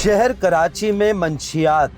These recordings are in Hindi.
शहर कराची में मंशियात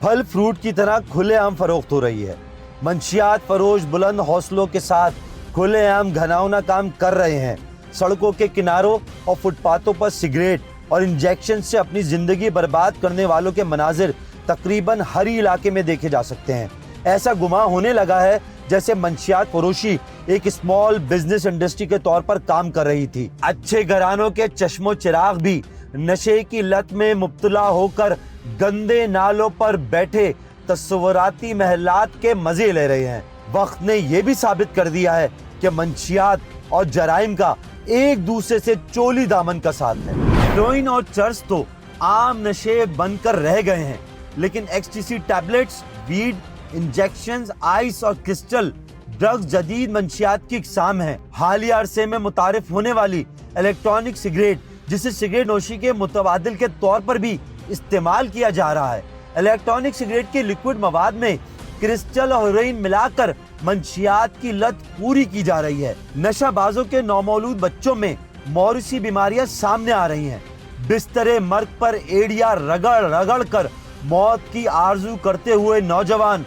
फल फ्रूट की तरह खुलेआम फरोख्त हो रही है। मंशियात फरोश बुलंद हौसलों के साथ खुलेआम घिनौना काम कर रहे हैं। सड़कों के किनारों और फुटपाथों पर सिगरेट और इंजेक्शन से अपनी जिंदगी बर्बाद करने वालों के मनाजिर तकरीबन हर इलाके में देखे जा सकते हैं। ऐसा गुमान होने लगा है जैसे मंशियात फरोशी एक स्मॉल बिजनेस इंडस्ट्री के तौर पर काम कर रही थी। अच्छे घरानों के चश्मो चिराग भी नशे की लत में मुब्तला होकर गंदे नालों पर बैठे तस्वुराती महलात के मजे ले रहे हैं। वक्त ने यह भी साबित कर दिया है कि मंशियात और जराइम का एक दूसरे से चोली दामन का साथ है। हेरोइन और चर्स तो आम नशे बनकर रह गए हैं, लेकिन एक्सटीसी टैबलेट्स, वीड, इंजेक्शंस, आइस और क्रिस्टल ड्रग्स जदीद मंशियात की इकसाम है। हालिया अरसे में मुतारिफ होने वाली इलेक्ट्रॉनिक सिगरेट, जिसे सिगरेट नोशी के मुतबादिल के तौर पर भी इस्तेमाल किया जा रहा है। इलेक्ट्रॉनिक सिगरेट के लिक्विड मवाद में क्रिस्टल और हेरोइन मिलाकर मंशियात की लत पूरी की जा रही है। नशाबाजों के नौमौलूद बच्चों में मौरूसी बीमारियां सामने आ रही हैं। बिस्तरे मर्ग पर एड़िया रगड़ रगड़ कर मौत की आरजू करते हुए नौजवान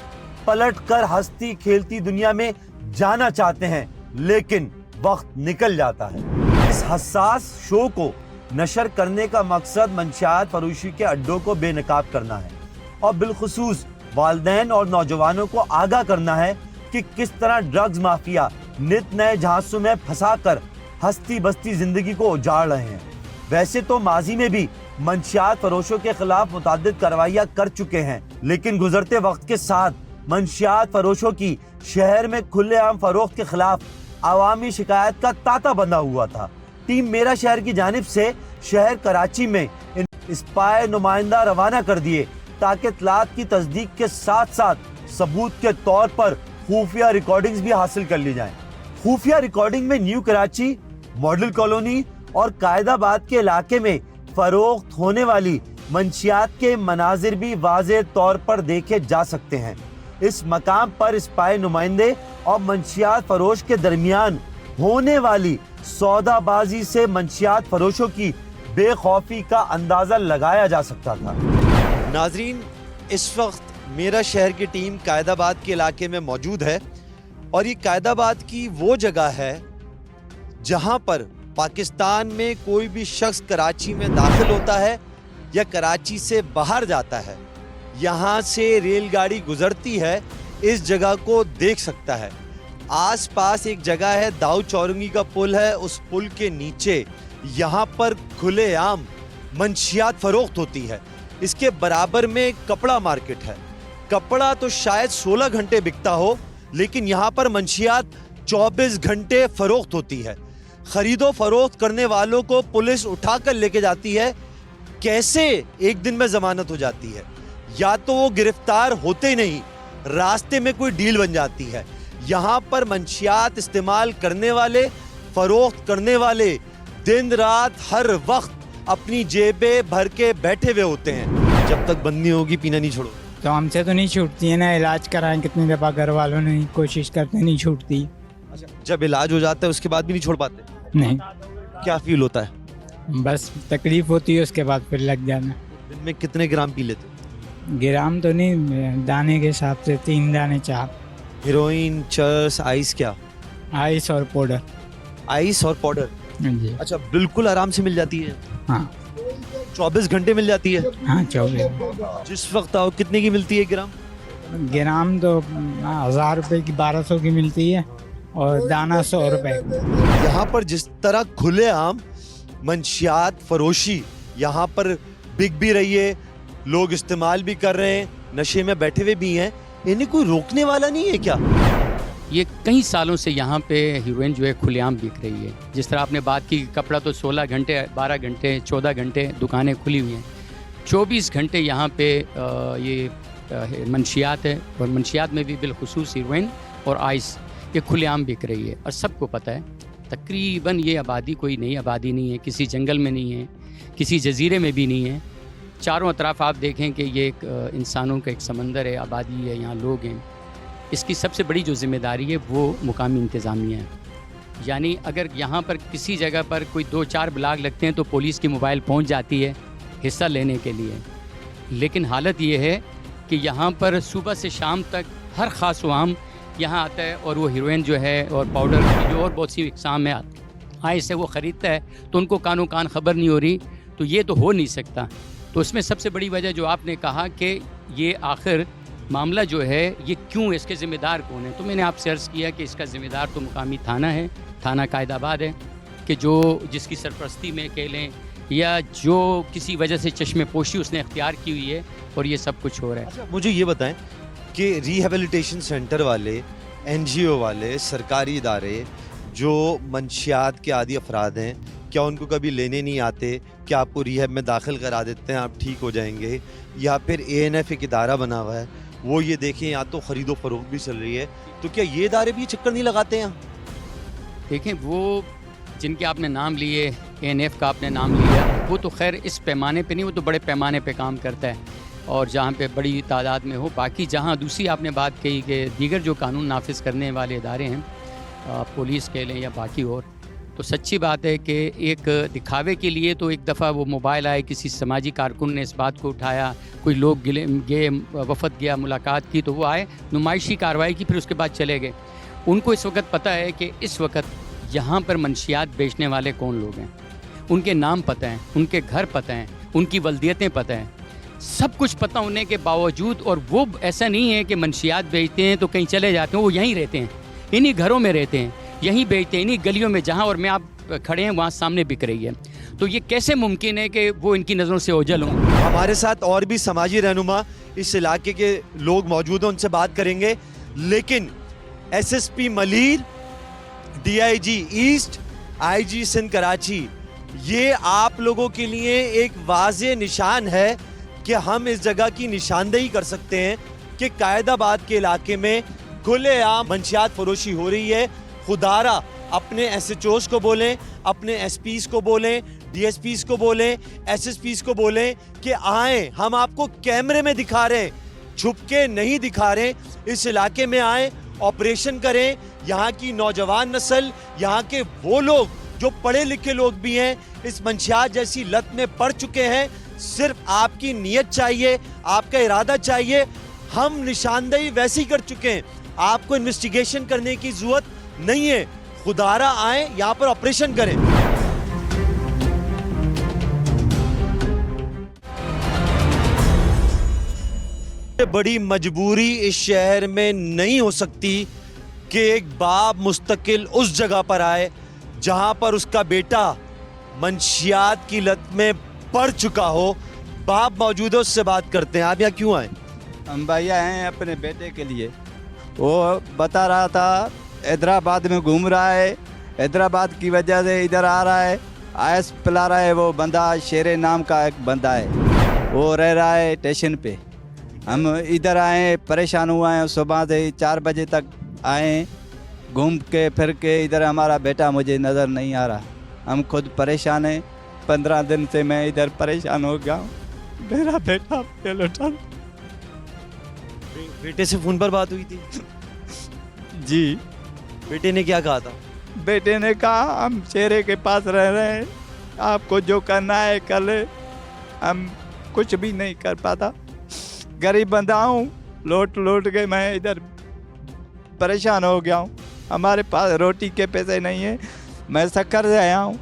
पलट कर हंसती खेलती दुनिया में जाना चाहते हैं, लेकिन वक्त निकल जाता है। इस हसास शो को नशर करने का मकसद मंशियात फरोशी के अड्डों को बेनकाब करना है और बिलखुसूस वालिदैन और नौजवानों को आगाह करना है कि किस तरह ड्रग्स माफिया नित नए झांसों में फंसाकर हस्ती बस्ती जिंदगी को उजाड़ रहे हैं। वैसे तो माजी में भी मंशियात फरोशों के खिलाफ मुतअद्दिद कार्रवाइयां कर चुके हैं, लेकिन गुजरते वक्त के साथ मंशियात फरोशों की शहर में खुलेआम फरोख्त के खिलाफ अवामी शिकायत का तांता बंधा हुआ था। टीम मेरा शहर की जानिब से शहर कराची में स्पाई नुमाइंदा रवाना कर दिए ताकि इत्तलात की तस्दीक के साथ साथ सबूत के तौर पर खुफिया रिकॉर्डिंग्स भी हासिल कर ली जाएं। खुफिया रिकॉर्डिंग में न्यू कराची, मॉडल कॉलोनी और कायदाबाद के इलाके में फरोख्त होने वाली मंशियात के मनाजिर भी वाज़ेह तौर पर देखे जा सकते हैं। इस मकाम पर स्पाई नुमाइंदे और मंशियात फरोश के दरमियान होने वाली सौदाबाजी से मंशियात फरोशों की बेखौफी का अंदाजा लगाया जा सकता था। नाजरीन, इस वक्त मेरा शहर की टीम कायदाबाद के इलाके में मौजूद है और ये कायदाबाद की वो जगह है जहां पर पाकिस्तान में कोई भी शख्स कराची में दाखिल होता है या कराची से बाहर जाता है, यहाँ से रेलगाड़ी गुजरती है, इस जगह को देख सकता है। आसपास एक जगह है, दाऊ चौरंगी का पुल है, उस पुल के नीचे यहाँ पर खुलेआम मंशियात फरोख्त होती है। इसके बराबर में कपड़ा मार्केट है। कपड़ा तो शायद 16 घंटे बिकता हो, लेकिन यहाँ पर मंशियात 24 घंटे फरोख्त होती है। खरीदो फरोख्त करने वालों को पुलिस उठाकर लेके जाती है। कैसे एक दिन में जमानत हो जाती है, या तो वो गिरफ्तार होते नहीं, रास्ते में कोई डील बन जाती है। यहाँ पर मंशियात इस्तेमाल करने वाले, फरोख्त करने वाले दिन रात हर वक्त अपनी जेबें भर के बैठे हुए होते हैं। जब तक बंद नहीं होगी पीना नहीं छोड़ो। तो हमसे तो नहीं छूटती है ना, इलाज कराएं कितनी दफ़ा घर वालों ने कोशिश करते, नहीं छूटती। अच्छा, जब इलाज हो जाता है उसके बाद भी नहीं छोड़ पाते? नहीं। क्या फील होता है? बस तकलीफ होती है, उसके बाद फिर लग जाना। दिन में कितने ग्राम पी लेते? ग्राम तो नहीं, दाने के हिसाब से 3 दाने 4। Heroin, cheers, ice? क्या आइस और पाउडर? आइस और पाउडर, जी। अच्छा, बिल्कुल आराम से मिल जाती है? हाँ 24 घंटे मिल जाती है? हाँ 24। जिस वक्त आओ कितने की मिलती है ग्राम? ग्राम तो 1000 रुपये की 1200 की मिलती है और दाना 100 रुपये। यहाँ पर जिस तरह खुलेआम मंशियात फरोशी यहाँ पर बिक भी रही है, लोग इस्तेमाल भी कर रहे हैं, नशे में बैठे हुए भी हैं, इन्हें कोई रोकने वाला नहीं है क्या? ये कई सालों से यहाँ पे हीरोइन जो है खुलेआम बिक रही है। जिस तरह आपने बात की, कपड़ा तो 16 घंटे, 12 घंटे, 14 घंटे दुकानें खुली हुई हैं। 24 घंटे यहाँ पे ये मंशियात है, और मंशियात में भी बिलखुसूस हीरोइन और आइस ये खुलेआम बिक रही है। और सबको पता है तकरीबन ये आबादी कोई नई आबादी नहीं है, किसी जंगल में नहीं है, किसी जजीरे में भी नहीं है। चारों तरफ आप देखें कि ये एक इंसानों का एक समंदर है, आबादी है, यहाँ लोग हैं। इसकी सबसे बड़ी जो जिम्मेदारी है वो मुकामी इंतज़ामिया है। यानी अगर यहाँ पर किसी जगह पर कोई 2-4 ब्लाग लगते हैं तो पुलिस की मोबाइल पहुँच जाती है, हिस्सा लेने के लिए। लेकिन हालत ये है कि यहाँ पर सुबह से शाम तक हर ख़ास वाम यहाँ आता है और वो हीरोइन जो है और पाउडर की जो और बहुत सी इकसाम है आए से वो ख़रीदता है, तो उनको कानो कान ख़बर नहीं हो रही। तो ये तो हो नहीं सकता। तो इसमें सबसे बड़ी वजह जो आपने कहा कि ये आखिर मामला जो है ये क्यों, इसके ज़िम्मेदार कौन है, तो मैंने आपसे अर्ज़ किया कि इसका ज़िम्मेदार तो मुकामी थाना है, थाना कायदाबाद है, कि जो जिसकी सरपरस्ती में कह लें या जो किसी वजह से चश्मे पोशी उसने इख्तियार की हुई है और ये सब कुछ हो रहा है। अच्छा, मुझे ये बताएं कि रिहेबिलिटेशन सेंटर वाले, एनजीओ वाले, सरकारी इदारे जो मंशियात के आदी अफराद हैं, क्या उनको कभी लेने नहीं आते? क्या आपको रिहैब में दाखिल करा देते हैं, आप ठीक हो जाएंगे? या फिर ANF एक इदारा बना हुआ है, वो ये देखें यहाँ तो ख़रीदो फरोख्त भी चल रही है, तो क्या ये इदारे भी चक्कर नहीं लगाते हैं? देखें, वो जिनके आपने नाम लिए, ANF का आपने नाम लिया, वो तो खैर इस पैमाने पे नहीं, वो तो बड़े पैमाने पे काम करता है और जहाँ पे बड़ी तादाद में हो। बाकी जहाँ दूसरी आपने बात कही कि दीगर जो कानून नाफिज करने वाले इदारे हैं, पुलिस कह लें या बाकी और, तो सच्ची बात है कि एक दिखावे के लिए तो एक दफ़ा वो मोबाइल आए, किसी समाजी कारकुन ने इस बात को उठाया, कोई लोग गए, वफद गया, मुलाकात की, तो वो आए, नुमाइशी कार्रवाई की, फिर उसके बाद चले गए। उनको इस वक्त पता है कि इस वक्त यहाँ पर मंशियात बेचने वाले कौन लोग हैं, उनके नाम पता हैं, उनके घर पता हैं, उनकी वल्दियतें पता हैं, सब कुछ पता होने के बावजूद, और वो ऐसा नहीं है कि मंशियात बेचते हैं तो कहीं चले जाते हैं, वो यहीं रहते हैं, इन्हीं घरों में रहते हैं, यहीं बेचते हैं, इन्हीं गलियों में जहाँ और मैं आप खड़े हैं वहाँ सामने बिक रही है। तो ये कैसे मुमकिन है कि वो इनकी नज़रों से ओझल हों? हमारे साथ और भी समाजी रहनुमा इस इलाके के लोग मौजूद हैं, उनसे बात करेंगे। लेकिन SSP Malir, DIG East, IG Sindh Karachi, ये आप लोगों के लिए एक वाज़े निशान है कि हम इस जगह की निशानदेही कर सकते हैं कि कायदाबाद के इलाके में खुलेआम मंशियात फरोशी हो रही है। खुदारा अपने SHOs को बोलें, अपने SPs को बोलें, DSPs को बोलें, SSPs को बोलें कि आएँ, हम आपको कैमरे में दिखा रहे हैं, छुप के नहीं दिखा रहे, इस इलाके में आएँ, ऑपरेशन करें। यहाँ की नौजवान नस्ल, यहाँ के वो लोग जो पढ़े लिखे लोग भी हैं, इस मंशियात जैसी लत में पड़ चुके हैं। सिर्फ आपकी नीयत चाहिए, आपका इरादा चाहिए। हम निशानदेही वैसी कर चुके हैं, आपको इन्वेस्टिगेशन करने की जरूरत नहीं है। खुदारा आए, यहाँ पर ऑपरेशन करें। बड़ी मजबूरी इस शहर में नहीं हो सकती कि एक बाप मुस्तकिल उस जगह पर आए जहां पर उसका बेटा मंशियात की लत में पड़ चुका हो। बाप मौजूद है, उससे बात करते हैं। आप यहाँ क्यों आए? हम भैया हैं अपने बेटे के लिए। वो बता रहा था हैदराबाद में घूम रहा है, हैदराबाद की वजह से इधर आ रहा है, आइस पिला रहा है। वो बंदा शेरे नाम का एक बंदा है, वो रह रहा है स्टेशन पे। हम इधर आए, परेशान हुए हैं, सुबह से 4 बजे तक आए, घूम के फिर के इधर हमारा बेटा मुझे नज़र नहीं आ रहा। हम खुद परेशान हैं, 15 दिन से मैं इधर परेशान हो गया हूँ। मेरा बेटा लौटा। बेटे से फोन पर बात हुई थी? जी। बेटे ने क्या कहा था? बेटे ने कहा हम शेरे के पास रह रहे हैं, आपको जो करना है कर ले, हम कुछ भी नहीं कर पाता। गरीब बंदा हूँ, लौट के मैं इधर परेशान हो गया हूँ। हमारे पास रोटी के पैसे नहीं है, मैं शक्कर से आया हूँ।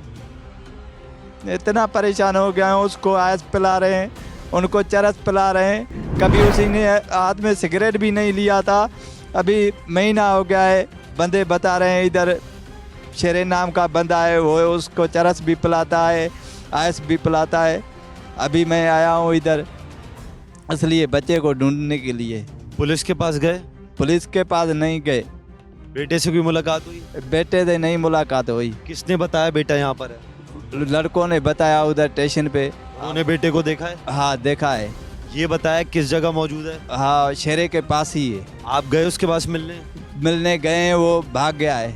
इतना परेशान हो गया हूँ, उसको आइस पिला रहे हैं, उनको चरस पिला रहे हैं। कभी उसी ने हाथ में सिगरेट भी नहीं लिया था। अभी महीना हो गया है, बंदे बता रहे हैं इधर शेरे नाम का बंदा है, वो उसको चरस भी पिलाता है, आइस भी पिलाता है। अभी मैं आया हूँ इधर इसलिए बच्चे को ढूंढने के लिए। पुलिस के पास गए? पुलिस के पास नहीं गए। बेटे से कोई मुलाकात हुई? बेटे से नहीं मुलाकात हुई। किसने बताया बेटा यहाँ पर है? लड़कों ने बताया उधर स्टेशन पे। उन्होंने बेटे को देखा है? हाँ देखा है। ये बताया किस जगह मौजूद है? हाँ शेरे के पास ही है। आप गए उसके पास मिलने गए, वो भाग गया है।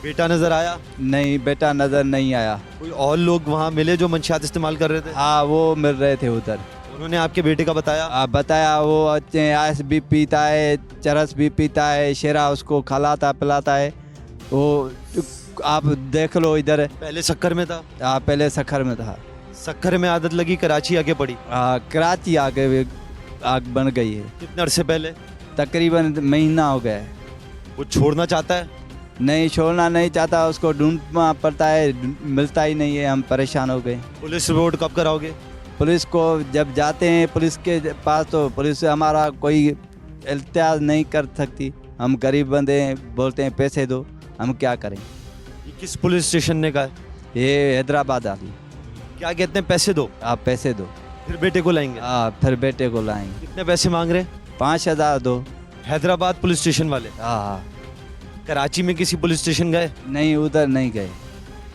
बेटा नजर आया? नहीं, बेटा नजर नहीं आया। कोई और लोग वहाँ मिले जो मंशियात इस्तेमाल कर रहे थे? हाँ वो मिल रहे थे उधर। उन्होंने आपके बेटे का बताया? बताया, वो अच्छे आइस भी पीता है, चरस भी पीता है, शेरा उसको खिलाता पिलाता है। वो आप देख लो इधर। पहले शक्कर में था? हाँ पहले शक्कर में था। सक्कर में आदत लगी, कराची आके पड़ी। कराची आके आग बन गई है। कितने अरसे पहले? तकरीबन महीना हो गया है। वो छोड़ना चाहता है? नहीं छोड़ना नहीं चाहता, उसको ढूंढना पड़ता है, मिलता ही नहीं है, हम परेशान हो गए। पुलिस रिपोर्ट कब कराओगे? पुलिस को जब जाते हैं पुलिस के पास तो पुलिस हमारा कोई इल्तियाज नहीं कर सकती। हम गरीब बंदे हैं, बोलते हैं पैसे दो, हम क्या करें। ये किस पुलिस स्टेशन ने कहा है? ये हैदराबाद वाली। क्या कहते हैं? पैसे दो, आप पैसे दो, फिर बेटे को लाएंगे। फिर बेटे को लाएंगे। कितने पैसे मांग रहे हैं? 5,000 दो। हैदराबाद पुलिस स्टेशन वाले? हाँ। कराची में किसी पुलिस स्टेशन गए? नहीं उधर नहीं गए।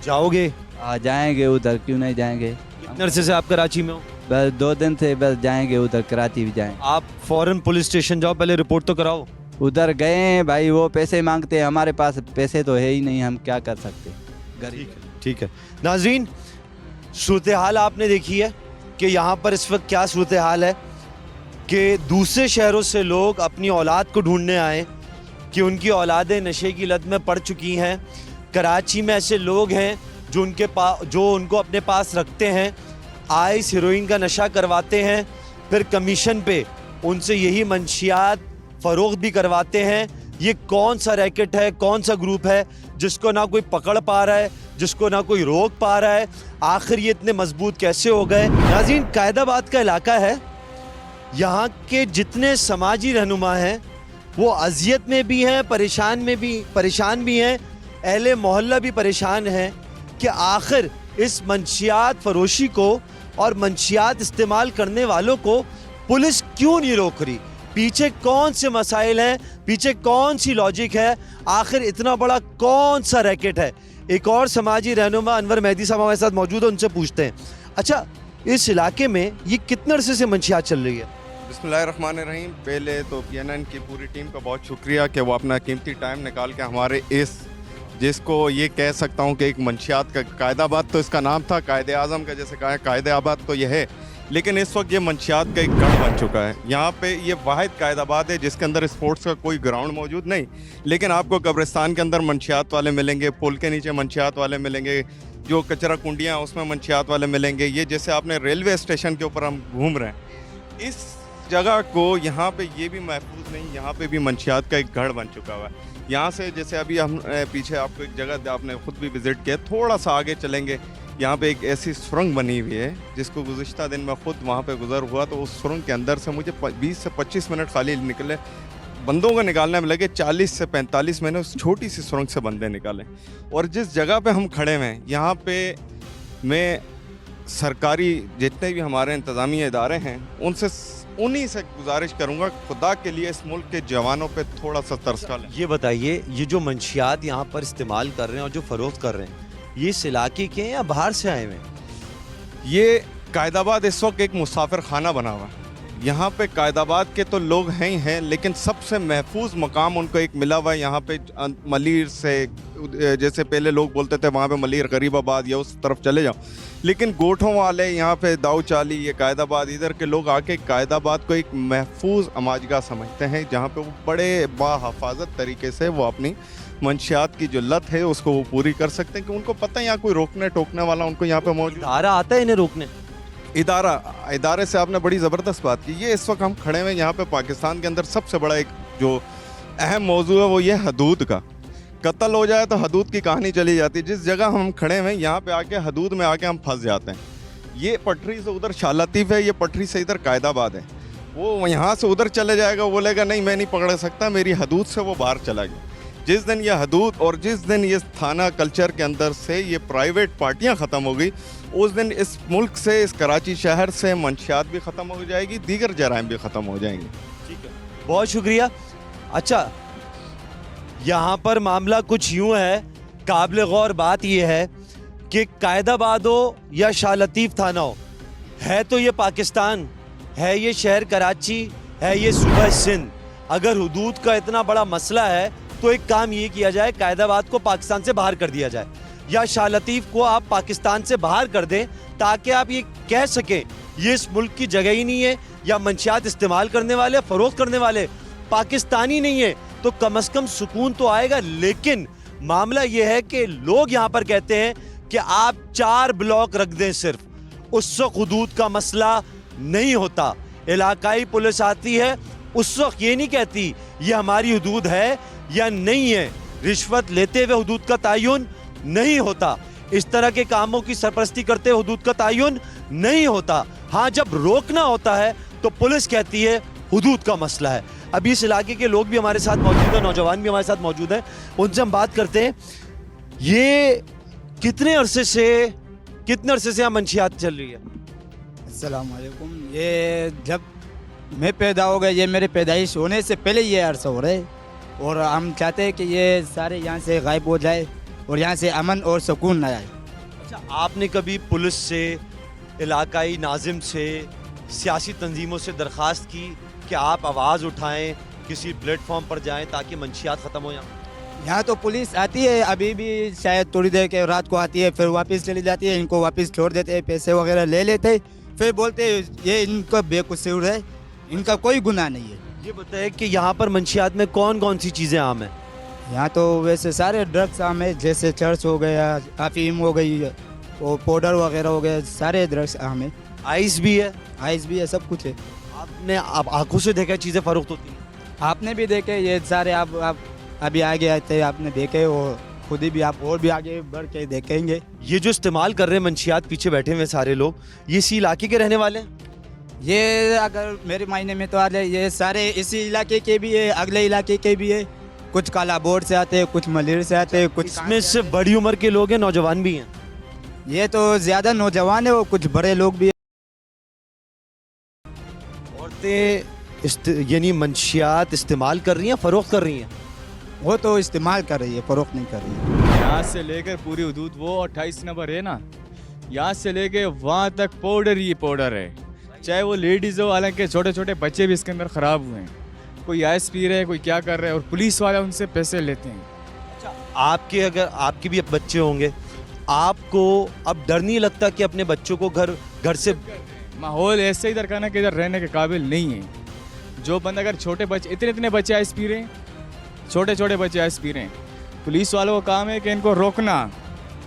जाओगे? जाएंगे उधर, क्यों नहीं जाएंगे। कितने अरसे से आप कराची में हो? बस 2 दिन से, बस जाएंगे उधर, कराची भी जाएंगे। आप फौरन पुलिस स्टेशन जाओ, पहले रिपोर्ट तो कराओ। उधर गए हैं भाई, वो पैसे मांगते हैं, हमारे पास पैसे तो है ही नहीं, हम क्या कर सकते। गरीब। ठीक है नाजरीन, सूरत हाल आपने देखी है कि यहाँ पर इस वक्त क्या सूरत हाल है कि दूसरे शहरों से लोग अपनी औलाद को ढूंढने आए कि उनकी औलादें नशे की लत में पड़ चुकी हैं। कराची में ऐसे लोग हैं जो उनको अपने पास रखते हैं, आइस हेरोइन का नशा करवाते हैं, फिर कमीशन पे उनसे यही मंशियात फ़रोख्त भी करवाते हैं। ये कौन सा रैकेट है, कौन सा ग्रुप है जिसको ना कोई पकड़ पा रहा है, जिसको ना कोई रोक पा रहा है? आखिर ये इतने मजबूत कैसे हो गए? नाज़रीन, कायदाबाद का इलाका है, यहाँ के जितने समाजी रहनुमा हैं वो अजियत में भी हैं, परेशान भी हैं। अहले मोहल्ला भी परेशान हैं कि आखिर इस मंशियात फरोशी को और मंशियात इस्तेमाल करने वालों को पुलिस क्यों नहीं रोक रही? पीछे कौन से मसाइल हैं, पीछे कौन सी लॉजिक है, आखिर इतना बड़ा कौन सा रैकेट है? एक और समाजी रहनुमा अनवर मेहदी साहब हमारे साथ मौजूद है, उनसे पूछते हैं। अच्छा, इस इलाके में ये कितने अरसे से मंशियात चल रही है? बिस्मिल्लाहिर्रहमानिर्रहीम। पहले तो PNN की पूरी टीम का बहुत शुक्रिया कि वो अपना कीमती टाइम निकाल के हमारे इस, जिसको ये कह सकता हूँ कि एक मंशियात का कायदाबाद तो इसका नाम था, कायदे आज़म का जैसे कहा कायदाबाद तो यह है, लेकिन इस वक्त ये मंशियात का एक गढ़ बन चुका है। यहाँ पे ये वाहिद कायदाबाद है जिसके अंदर स्पोर्ट्स का कोई ग्राउंड मौजूद नहीं, लेकिन आपको कब्रिस्तान के अंदर मंशियात वाले मिलेंगे, पुल के नीचे मंशियात वाले मिलेंगे, जो कचरा कुंडियाँ उसमें मंशियात वाले मिलेंगे। ये जैसे आपने रेलवे स्टेशन के ऊपर हम घूम रहे हैं, इस जगह को यहाँ पे ये भी महफूज नहीं, यहाँ पे भी मंशियात का एक गढ़ बन चुका हुआ है। यहाँ से जैसे अभी हम पीछे आपको एक जगह आपने ख़ुद भी विज़िट किया, थोड़ा सा आगे चलेंगे, यहाँ पे एक ऐसी सुरंग बनी हुई है जिसको गुज़िश्ता दिन मैं ख़ुद वहाँ पे गुज़र हुआ, तो उस सुरंग के अंदर से मुझे 20 से 25 मिनट खाली निकले, बंदों को निकालने में लगे 40 से 45 मिनट उस छोटी सी सुरंग से बंदे निकाले। और जिस जगह पे हम खड़े हुए हैं, यहाँ पे मैं सरकारी जितने भी हमारे इंतज़ामी इदारे हैं उन्हीं से गुजारिश करूंगा, खुदा के लिए इस मुल्क के जवानों पे थोड़ा सा तरस कर लें। ये बताइए, ये जो मंशियात यहाँ पर इस्तेमाल कर रहे हैं और जो फ़रोख्त कर रहे हैं, ये इस इलाके के हैं या बाहर से आए हुए हैं? ये कायदाबाद इस वक्त एक मुसाफिर खाना बना हुआ है। यहाँ पे कायदाबाद के तो लोग हैं ही हैं, लेकिन सबसे महफूज मकाम उनको एक मिला हुआ है यहाँ पे मलीर से। जैसे पहले लोग बोलते थे वहाँ पे मलीर गरीबाबाद या उस तरफ चले जाओ, लेकिन गोठों वाले यहाँ पे दाऊचाली, ये कायदाबाद, इधर के लोग आके कायदाबाद को एक महफूज अमाजगा समझते हैं जहाँ पे वो बड़े बाहफाजत तरीके से वो अपनी मंशियात की जो लत है उसको वो पूरी कर सकते हैं, कि उनको पता है यहाँ कोई रोकने टोकने वाला उनको यहाँ पे मौजूद। इदारा आता है इन्हें रोकने? इदारे से आपने बड़ी ज़बरदस्त बात की। ये इस वक्त हम खड़े हुए यहाँ पे पाकिस्तान के अंदर सबसे बड़ा एक जो अहम मौजू है वो ये हदूद का। कत्ल हो जाए तो हदूद की कहानी चली जाती है। जिस जगह हम खड़े हुए यहाँ पे आके हदूद में आके हम फंस जाते हैं। ये पटरी से उधर शाह लतीफ़ है, ये पटरी से इधर कायदाबाद है। वो यहाँ से उधर चले जाएगा, वो बोलेगा नहीं मैं नहीं पकड़ सकता, मेरी हदूद से वो बाहर चला गया। जिस दिन ये हदूद और जिस दिन ये थाना कल्चर के अंदर से ये प्राइवेट पार्टियां ख़त्म हो गई, उस दिन इस मुल्क से, इस कराची शहर से मंशियात भी ख़त्म हो जाएगी, दीगर जराइम भी ख़त्म हो जाएंगे। ठीक है, बहुत शुक्रिया। अच्छा, यहाँ पर मामला कुछ यूँ है, काबिल गौर बात यह है कि कायदाबाद हो या शाह लतीफ़ थाना हो, है तो ये पाकिस्तान, है ये शहर कराची, है ये सूबा सिंध। अगर हुदूद का इतना बड़ा मसला है तो एक काम ये किया जाए, कायदाबाद को पाकिस्तान से बाहर कर दिया जाए, या शाह लतीफ़ को आप पाकिस्तान से बाहर कर दें, ताकि आप ये कह सकें ये इस मुल्क की जगह ही नहीं है, या मंशियात इस्तेमाल करने वाले, फ़रोख्त करने वाले पाकिस्तानी नहीं है, तो कम से कम सुकून तो आएगा। लेकिन मामला ये है कि लोग यहाँ पर कहते हैं कि आप 4 ब्लॉक रख दें सिर्फ, उस वक्त हुदूद का मसला नहीं होता। इलाकाई पुलिस आती है, उस वक्त ये नहीं कहती ये हमारी हुदूद है या नहीं है। रिश्वत लेते हुए हुदूद का तयन नहीं होता। इस तरह के कामों की सरपरस्ती करते हुए हुदूद का तयन नहीं होता। हाँ, जब रोकना होता है तो पुलिस कहती है हुदूद का मसला है। अभी इस इलाके के लोग भी हमारे साथ मौजूद हैं, नौजवान भी हमारे साथ मौजूद हैं, उनसे हम बात करते हैं। ये कितने अरसे से यहाँ मंशियात चल रही है? अस्सलाम वालेकुम। ये जब मैं पैदा हो गया, ये मेरे पैदाइश होने से पहले ये अरसा हो रहा है और हम चाहते हैं कि ये सारे यहाँ से गायब हो जाए और यहाँ से अमन और सुकून न आए। अच्छा, आपने कभी पुलिस से, इलाकाई नाजिम से, सियासी तंजीमों से दरख्वास्त की कि आप आवाज़ उठाएं, किसी प्लेटफॉर्म पर जाएं ताकि मंशियात ख़त्म हो? यहाँ तो पुलिस आती है, अभी भी शायद थोड़ी देर के रात को आती है, फिर वापस चली जाती है, इनको वापस छोड़ देते हैं, पैसे वगैरह ले लेते हैं, फिर बोलते हैं ये इनका बेकसूर है, इनका कोई गुनाह नहीं है। ये बताए कि यहाँ पर मंशियात में कौन कौन सी चीज़ें आम हैं? यहाँ तो वैसे सारे ड्रग्स आम है, जैसे चर्च हो गया, अफीम हो गई, वो पाउडर वगैरह हो गया, सारे ड्रग्स आम है। आइस भी है? आइस भी है, सब कुछ है। आपने आप आंखों से देखा चीज़ें फरोख्त होती हैं? आपने भी देखे ये सारे, आप अभी आगे आए थे, आपने देखे, और खुद ही भी आप और भी आगे बढ़ के देखेंगे। ये जो इस्तेमाल कर रहे हैं मंशियात, पीछे बैठे हुए सारे लोग, ये इसी इलाके के रहने वाले हैं? ये अगर मेरे मायने में तो आ जाए, ये सारे इसी इलाके के भी है, अगले इलाके के भी है, कुछ काला बोर्ड से आते हैं, कुछ मलिर से आते हैं, कुछ इसमें से बड़ी उम्र के लोग हैं, नौजवान भी हैं? ये तो ज़्यादा नौजवान है और कुछ बड़े लोग भी है। औरतें यानी मंशियात इस्तेमाल कर रही हैं, फरोख्त कर रही हैं? वो तो इस्तेमाल कर रही है, फरोख्त नहीं कर रही है। यहाँ से लेकर पूरी हदूद वो 28 नंबर है ना, यहाँ से लेके वहाँ तक पाउडर ही पाउडर है। चाहे वो लेडीज़ हो, हालांकि छोटे छोटे बच्चे भी इसके अंदर ख़राब हुए हैं। कोई आइस पी रहे हैं, कोई क्या कर रहे हैं, और पुलिस वाले उनसे पैसे लेते हैं। अगर आपके भी अब बच्चे होंगे, आपको अब डर नहीं लगता कि अपने बच्चों को घर से? माहौल ऐसे ही दरकाना कि इधर रहने के काबिल नहीं है। जो बंदा अगर छोटे बच्चे, इतने बच्चे आइस पी रहे हैं, छोटे छोटे बच्चे आइस पी रहे हैं, पुलिस वालों का काम है कि इनको रोकना,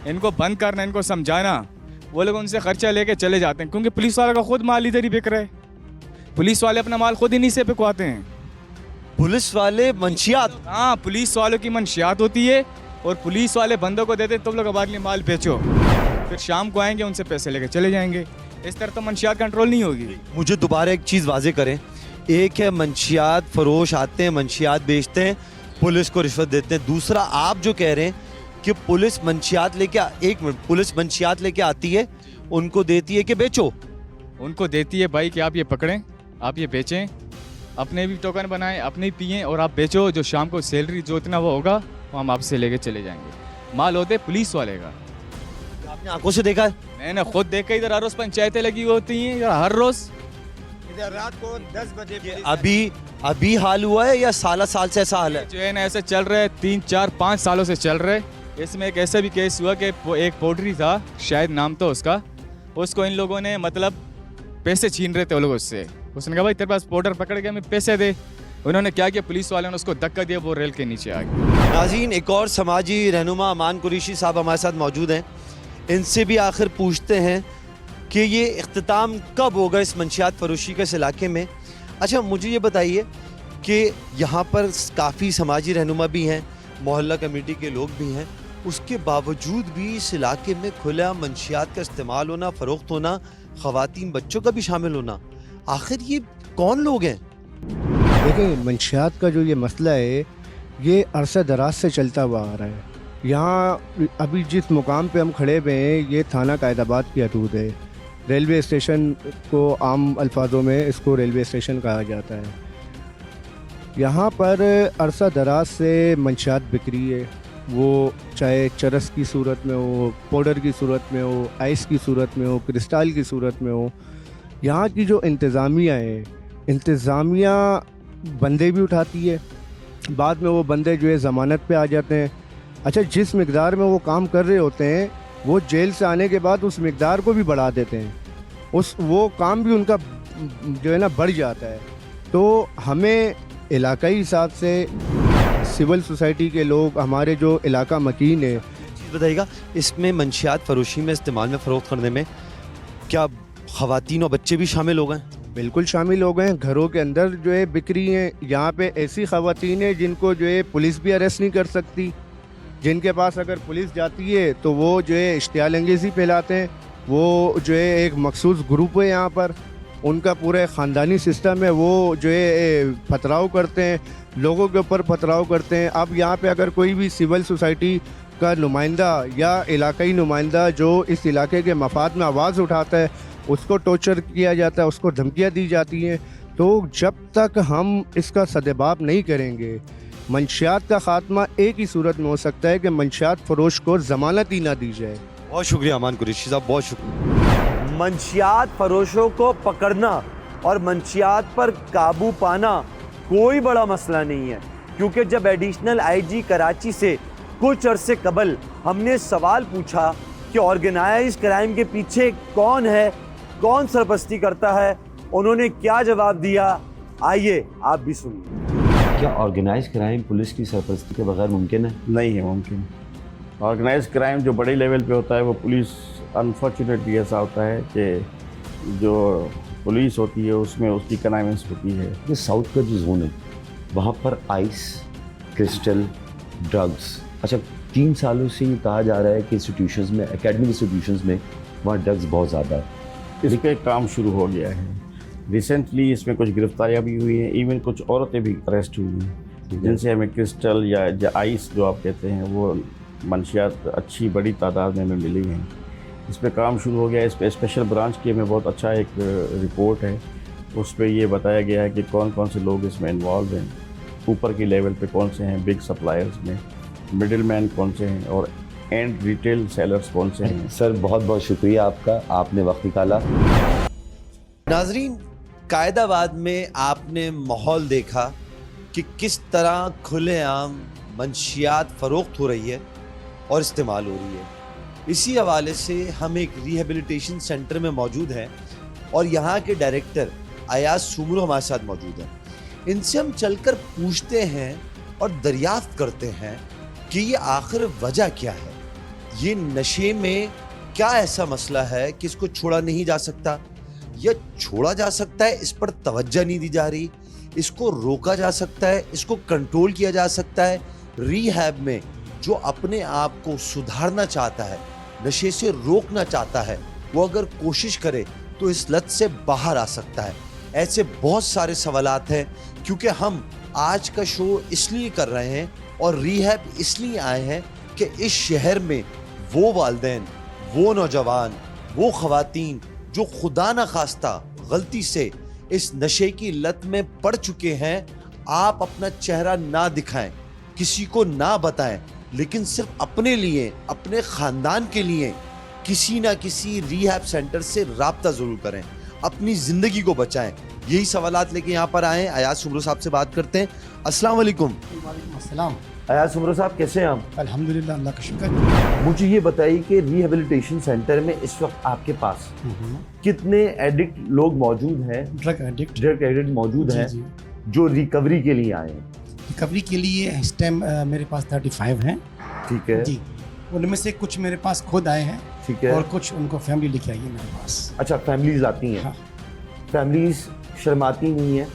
इनको बंद करना, इनको समझाना। वो लोग उनसे खर्चा लेके चले जाते हैं, क्योंकि पुलिस वालों का खुद माल इधर ही बिक रहा है। पुलिस वाले अपना माल खुद इन्हीं से बिकवाते हैं। पुलिस वाले मंशियात? हाँ, पुलिस वालों की मंशियात होती है और पुलिस वाले बंदों को देते हैं, तुम लोग हमारे लिए माल बेचो, फिर शाम को आएंगे, उनसे पैसे लेके चले जाएंगे। इस तरह तो मंशियात कंट्रोल नहीं होगी। मुझे दोबारा एक चीज़ वाजे करें, एक है मंशियात फरोश आते हैं, मंशियात बेचते हैं, पुलिस को रिश्वत देते हैं। दूसरा, आप जो कह रहे हैं कि पुलिस मंशियात लेके आती है, उनको देती है कि बेचो? उनको देती है भाई कि आप ये पकड़ें, आप ये बेचें, अपने भी टोकन बनाएं, अपने ही पिएं और आप बेचो। जो शाम को सैलरी जो इतना वो होगा वो हम आपसे लेके चले जाएंगे। माल होते पुलिस वाले का। आपने आंखों से देखा है? मैंने खुद देखा, इधर हर रोज़ पंचायतें लगी होती हैं, इधर हर रोज़। इधर रात को 10 बजे अभी हाल हुआ है या साल से ऐसा हाल है? जो है ना ऐसे चल रहा है, 3, 4, 5 सालों से चल रहा है। इसमें एक ऐसा भी केस हुआ कि एक पोल्ट्री था, शायद नाम तो उसका, उसको इन लोगों ने मतलब पैसे छीन रहे थे वो लोग उससे। उसने कहा भाई तेरे पास पाउडर पकड़ के हमें पैसे दे। उन्होंने क्या किया, पुलिस वालों ने उसको धक्का दिया, वो रेल के नीचे आ गया। नाज़रीन, एक और समाजी रहनुमा अमान कुरैशी साहब हमारे साथ मौजूद हैं। इनसे भी आखिर पूछते हैं कि ये इख्तिताम कब होगा इस मंशियात फरोशी के इस इलाके में। अच्छा, मुझे ये बताइए कि यहाँ पर काफ़ी समाजी रहनुमा भी हैं, मोहल्ला कमेटी के लोग भी हैं, उसके बावजूद भी इस इलाके में खुला मंशियात का इस्तेमाल होना, फ़रोख्त होना, ख़वातीन बच्चों का भी शामिल होना, आखिर ये कौन लोग हैं? देखिए, मंशियात का जो ये मसला है, ये अरसा दराज से चलता हुआ आ रहा है। यहाँ अभी जिस मुकाम पे हम खड़े हुए हैं, ये थाना कायदाबाद की हदूद है। रेलवे स्टेशन को आम अल्फाजों में इसको रेलवे स्टेशन कहा जाता है। यहाँ पर अरसा दराज से मंशियात बिक रही है, वो चाहे चरस की सूरत में हो, पाउडर की सूरत में हो, आइस की सूरत में हो, क्रिस्टल की सूरत में हो। यहाँ की जो इंतज़ामिया है, इंतज़ामिया बंदे भी उठाती है, बाद में वो बंदे जो है ज़मानत पे आ जाते हैं। अच्छा, जिस मिक़दार में वो काम कर रहे होते हैं, वो जेल से आने के बाद उस मिक़दार को भी बढ़ा देते हैं, वो काम भी उनका जो है ना बढ़ जाता है। तो हमें इलाकाई हिसाब से सिविल सोसाइटी के लोग, हमारे जो इलाका मकीन है, चीज़ बताइएगा, इसमें मंशियात फरोशी में इस्तेमाल में फ़रोख्त करने में क्या खवातीन और बच्चे भी शामिल हो गए। बिल्कुल शामिल हो गए हैं। घरों के अंदर जो है बिक्री है। यहाँ पे ऐसी खवातीन हैं जिनको जो है पुलिस भी अरेस्ट नहीं कर सकती, जिनके पास अगर पुलिस जाती है तो वो जो है इश्तियाल अंगेज़ी फैलाते हैं। वो जो है एक मखसूस ग्रुप है यहाँ पर, उनका पूरा ख़ानदानी सिस्टम है। वो जो है पथराव करते हैं, लोगों के ऊपर पथराव करते हैं। अब यहाँ पे अगर कोई भी सिविल सोसाइटी का नुमाइंदा या इलाकाई नुमाइंदा जो इस इलाके के मफाद में आवाज़ उठाता है, उसको टॉर्चर किया जाता है, उसको धमकियाँ दी जाती हैं। तो जब तक हम इसका सदेबाब नहीं करेंगे, मंशियात का ख़ात्मा एक ही सूरत में हो सकता है कि मंशियात फरोश को ज़मानत ही ना दी जाए। बहुत शुक्रिया अमान कुरैशी साहब, बहुत शुक्रिया। मंशियात फरोशों को पकड़ना और मंशियात पर काबू पाना कोई बड़ा मसला नहीं है, क्योंकि जब एडिशनल आईजी कराची से कुछ अरसे कबल हमने सवाल पूछा कि ऑर्गेनाइज क्राइम के पीछे कौन है, कौन सरपरस्ती करता है, उन्होंने क्या जवाब दिया, आइए आप भी सुनिए। क्या ऑर्गेनाइज क्राइम पुलिस की सरपरस्ती के बगैर मुमकिन है? नहीं है मुमकिन। ऑर्गेनाइज क्राइम जो बड़े लेवल पे होता है वो पुलिस, अनफॉर्चुनेटली ऐसा होता है कि जो पुलिस होती है उसमें उसकी कनाइवेंस होती है। ये साउथ का जो जोन है वहाँ पर आइस, क्रिस्टल, ड्रग्स, अच्छा 3 सालों से ये कहा जा रहा है कि इंस्टीट्यूशंस में, एकेडमिक इंस्टीट्यूशंस में वहाँ ड्रग्स बहुत ज़्यादा है। इस पर काम शुरू हो गया है। रिसेंटली इसमें कुछ गिरफ्तारियाँ भी हुई हैं, इवन कुछ औरतें भी अरेस्ट हुई हैं, जिनसे हमें क्रिस्टल या आइस जो आप कहते हैं वो मंशियात अच्छी बड़ी तादाद में हमें मिली हैं। इस पर काम शुरू हो गया है। इस पर स्पेशल ब्रांच की हमें बहुत अच्छा एक रिपोर्ट है, उस पर ये बताया गया है कि कौन कौन से लोग इसमें इन्वॉल्व हैं, ऊपर की लेवल पे कौन से हैं, बिग सप्लायर्स में मिडिल मैन कौन से हैं और एंड रिटेल सेलर्स कौन से हैं। सर बहुत बहुत शुक्रिया आपका, आपने वक्त निकाला। नाजरीन, कायदाबाद में आपने माहौल देखा कि किस तरह खुलेआम मंशियात फ़रोख्त हो रही है और इस्तेमाल हो रही है। इसी हवाले से हम एक रिहेबिलिटेशन सेंटर में मौजूद हैं और यहाँ के डायरेक्टर अयाज सुमरो हमारे साथ मौजूद हैं। इनसे हम चलकर पूछते हैं और दरियाफ्त करते हैं कि ये आखिर वजह क्या है। ये नशे में क्या ऐसा मसला है कि इसको छोड़ा नहीं जा सकता, या छोड़ा जा सकता है, इस पर तवज्जो नहीं दी जा रही, इसको रोका जा सकता है, इसको कंट्रोल किया जा सकता है। रिहैब में जो अपने आप को सुधारना चाहता है, नशे से रोकना चाहता है, वो अगर कोशिश करे तो इस लत से बाहर आ सकता है। ऐसे बहुत सारे सवालात हैं, क्योंकि हम आज का शो इसलिए कर रहे हैं और रिहैब इसलिए आए हैं कि इस शहर में वो वालिदैन, वो नौजवान, वो ख़वातीन जो खुदा न खास्ता गलती से इस नशे की लत में पड़ चुके हैं, आप अपना चेहरा ना दिखाएं, किसी को ना बताएं, लेकिन सिर्फ अपने लिए, अपने ख़ानदान के लिए किसी ना किसी रिहैब सेंटर से राब्ता ज़रूर करें, अपनी ज़िंदगी को बचाएं। यही सवालात लेके यहाँ पर आए हैं। अयाज सुमरो साहब से बात करते हैं। अस्सलाम वालेकुम। अस्सलाम। अयाज सुमरो साहब कैसे हैं आप? अल्हम्दुलिल्लाह, अल्लाह का शुक्र। मुझे ये बताइए कि रिहेबिलिटेशन सेंटर में इस वक्त आपके पास कितने एडिक्ट लोग मौजूद हैं, ड्रग एडिक्ट मौजूद जी, हैं जी। जो रिकवरी के लिए आए हैं? रिकवरी के लिए इस टाइम मेरे पास 35 हैं। ठीक है जी, उनमें से कुछ मेरे पास खुद आए हैं, ठीक है। और कुछ उनको फैमिली लेके आई है मेरे पास। अच्छा, फैमिलीज आती हैं। हाँ। फैमिलीज शर्माती नहीं है?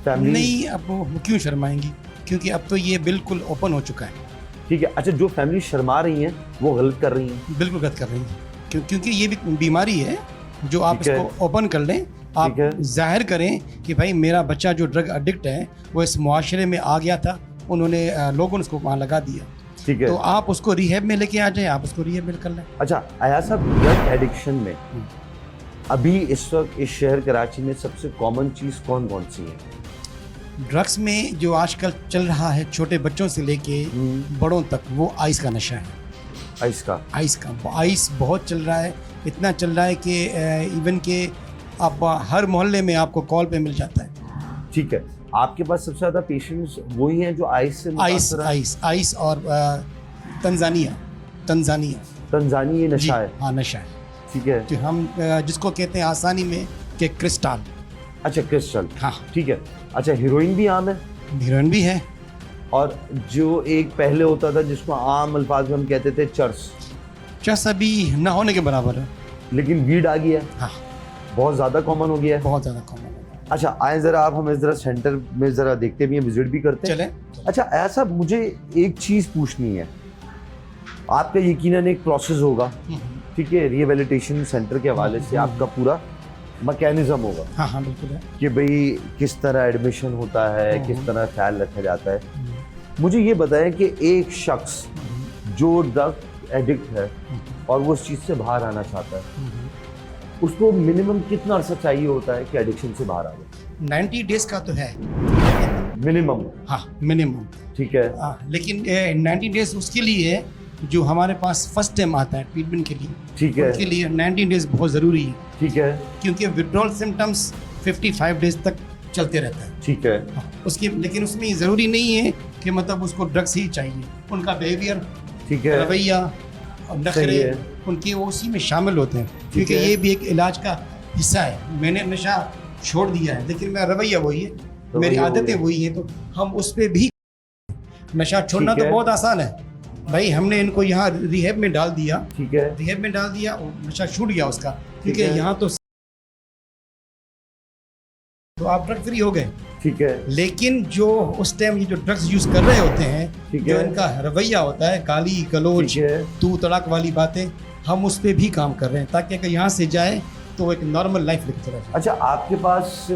फैमिली नहीं, अब वो क्यों शर्माएंगी, क्योंकि अब तो ये बिल्कुल ओपन हो चुका है। ठीक है। अच्छा, जो फैमिली शर्मा रही हैं वो गलत कर रही हैं? बिल्कुल गलत कर रही है, क्योंकि ये भी बीमारी है जो आप ठीक है। इसको ओपन कर लें, आप ठीक है। जाहिर करें कि भाई मेरा बच्चा जो ड्रग एडिक्ट है वो इस मुआशरे में आ गया था, उन्होंने लोगों ने उसको वहाँ लगा दिया, ठीक है। तो आप उसको रिहैब में लेके आ जाए, आप उसको रिहैब कर लें। अच्छा अयाज साहब, ड्रग एडिक्शन में अभी इस वक्त इस शहर कराची में सबसे कॉमन चीज़ कौन कौन सी है? ड्रग्स में जो आजकल चल रहा है, छोटे बच्चों से लेके बड़ों तक, वो आइस का नशा है। आइस का? आइस बहुत चल रहा है, इतना चल रहा है कि इवन के आप हर मोहल्ले में आपको कॉल पे मिल जाता है। ठीक है। आपके पास सबसे ज़्यादा पेशेंट्स वही हैं जो आइस से मुतासर हैं? आइस और तंजानिया तंजानी नशा है? हाँ, नशा है। ठीक है। तो हम जिसको कहते हैं आसानी में कि क्रिस्टल। अच्छा, क्रिस्टल। हाँ, ठीक है। अच्छा, हीरोइन भी आम है? हीरोइन भी है। और जो एक पहले होता था जिसको आम अल्फाज में हम कहते थे चर्स अभी ना होने के बराबर है। लेकिन वीड आ गया है। हाँ, बहुत ज़्यादा कॉमन हो गया है। बहुत ज़्यादा कॉमन है। अच्छा आए ज़रा आप हमें ज़रा सेंटर में ज़रा देखते भी हैं, विजिट भी करते हैं। चलें। अच्छा ऐसा मुझे एक चीज़ पूछनी है, आपका यकीनन एक प्रोसेस होगा, ठीक है, रिहेबिलिटेशन सेंटर के हवाले से आपका पूरा मैकेनिज्म होगा। हाँ हाँ बिल्कुल है। कि भाई किस तरह एडमिशन होता है, किस तरह ख्याल रखा जाता है। मुझे ये बताएं कि एक शख्स जो ड्रग एडिक्ट है और वो उस चीज़ से बाहर आना चाहता है, उसको मिनिमम कितना अरसा चाहिए होता है कि एडिक्शन से बाहर आ जाए? 90 डेज का तो है मिनिमम। हाँ मिनिमम। ठीक है। लेकिन 90 डेज उसके लिए है जो हमारे पास फर्स्ट टाइम आता है ट्रीटमेंट के लिए। ठीक है। उनके लिए 90 डेज बहुत ज़रूरी है। ठीक है। क्योंकि विड्रॉल सिम्टम्स 55 डेज तक चलते रहता है। ठीक है। उसकी लेकिन उसमें ज़रूरी नहीं है कि मतलब उसको ड्रग्स ही चाहिए। उनका बिहेवियर, ठीक है, रवैया और नखरे उनके वो उसी में शामिल होते हैं, क्योंकि ये भी एक इलाज का हिस्सा है। मैंने नशा छोड़ दिया है लेकिन मेरा रवैया वही है, मेरी आदतें वही हैं, तो हम उस पर भी। नशा छोड़ना तो बहुत आसान है भाई, हमने इनको यहाँ रिहैब में डाल दिया। ठीक है। रिहैब में डाल दिया और नशा छूट गया उसका, क्योंकि यहाँ तो आप ड्रग फ्री हो गए। ठीक है। लेकिन जो उस टाइम ये जो ड्रग्स यूज कर रहे होते हैं, जो इनका रवैया होता है, गाली गलौज तू तड़ाक वाली बातें, हम उस पर भी काम कर रहे हैं ताकि अगर यहाँ से जाए तो एक नॉर्मल लाइफ लेकर चला जाए। अच्छा आपके पास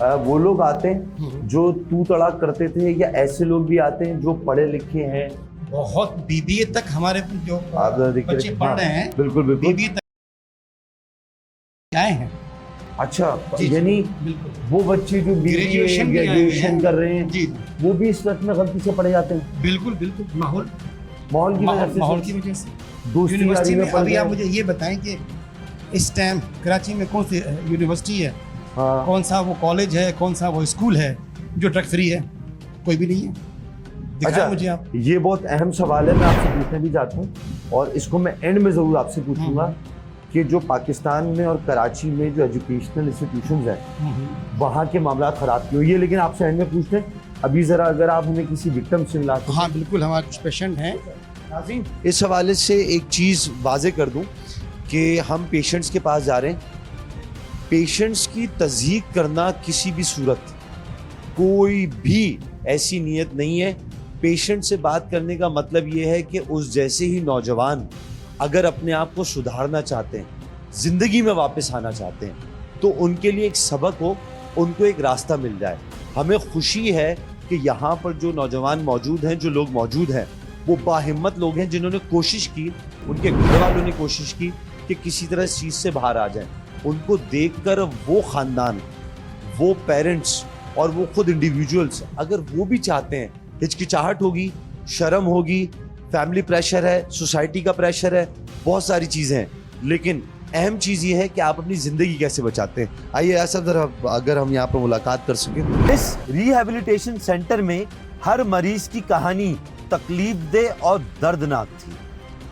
वो लोग आते हैं जो तू तड़ाक करते थे, या ऐसे लोग भी आते हैं जो पढ़े लिखे हैं? बहुत बीबीए तक हमारे जो बच्चे पढ़ रहे हैं, बिल्कुल बिल्कुल बीबीए तक आए हैं। अच्छा यानी वो बच्चे जो ग्रेजुएशन कर रहे हैं जी, वो भी इस वक्त में गलती से पढ़े जाते हैं? बिल्कुल बिल्कुल। माहौल की वजह से यूनिवर्सिटी में। अभी आप मुझे ये बताएं कि इस टाइम कराची में कौन सी यूनिवर्सिटी है, कौन सा वो कॉलेज है, कौन सा वो स्कूल है जो ड्रग फ्री है? कोई भी नहीं है। अच्छा मुझे आप, ये बहुत अहम सवाल है, मैं आपसे पूछने भी चाहता हूँ और इसको मैं एंड में ज़रूर आपसे पूछूंगा कि जो पाकिस्तान में और कराची में जो एजुकेशनल इंस्टीट्यूशंस हैं वहाँ के मामला ख़राब क्यों हुई है, लेकिन आपसे एंड में पूछते हैं। अभी ज़रा अगर आप हमें किसी विक्टिम से मिला तो। हाँ बिल्कुल, हमारे कुछ पेशेंट हैं। इस हवाले से एक चीज़ वाज़े कर दूं कि हम पेशेंट्स के पास जा रहे हैं। पेशेंट्स की तस्दीक करना किसी भी सूरत, कोई भी ऐसी नीयत नहीं है। पेशेंट से बात करने का मतलब ये है कि उस जैसे ही नौजवान अगर अपने आप को सुधारना चाहते हैं, ज़िंदगी में वापस आना चाहते हैं, तो उनके लिए एक सबक हो, उनको एक रास्ता मिल जाए। हमें खुशी है कि यहाँ पर जो नौजवान मौजूद हैं, जो लोग मौजूद हैं, वो बाहिम्मत लोग हैं जिन्होंने कोशिश की, उनके घर वालों ने कोशिश की कि किसी तरह इस चीज़ से बाहर आ जाएं। उनको देखकर वो ख़ानदान, वो पेरेंट्स और वो खुद इंडिविजुअल्स, अगर वो भी चाहते हैं, हिचकिचाहट होगी, शर्म होगी, फैमिली प्रेशर है, सोसाइटी का प्रेशर है, बहुत सारी चीज़ें हैं, लेकिन अहम चीज़ ये है कि आप अपनी ज़िंदगी कैसे बचाते हैं। आइए ऐसा ज़रा अगर हम यहाँ पर मुलाकात कर सकें। इस रिहैबिलिटेशन सेंटर में हर मरीज की कहानी तकलीफ दे और दर्दनाक थी।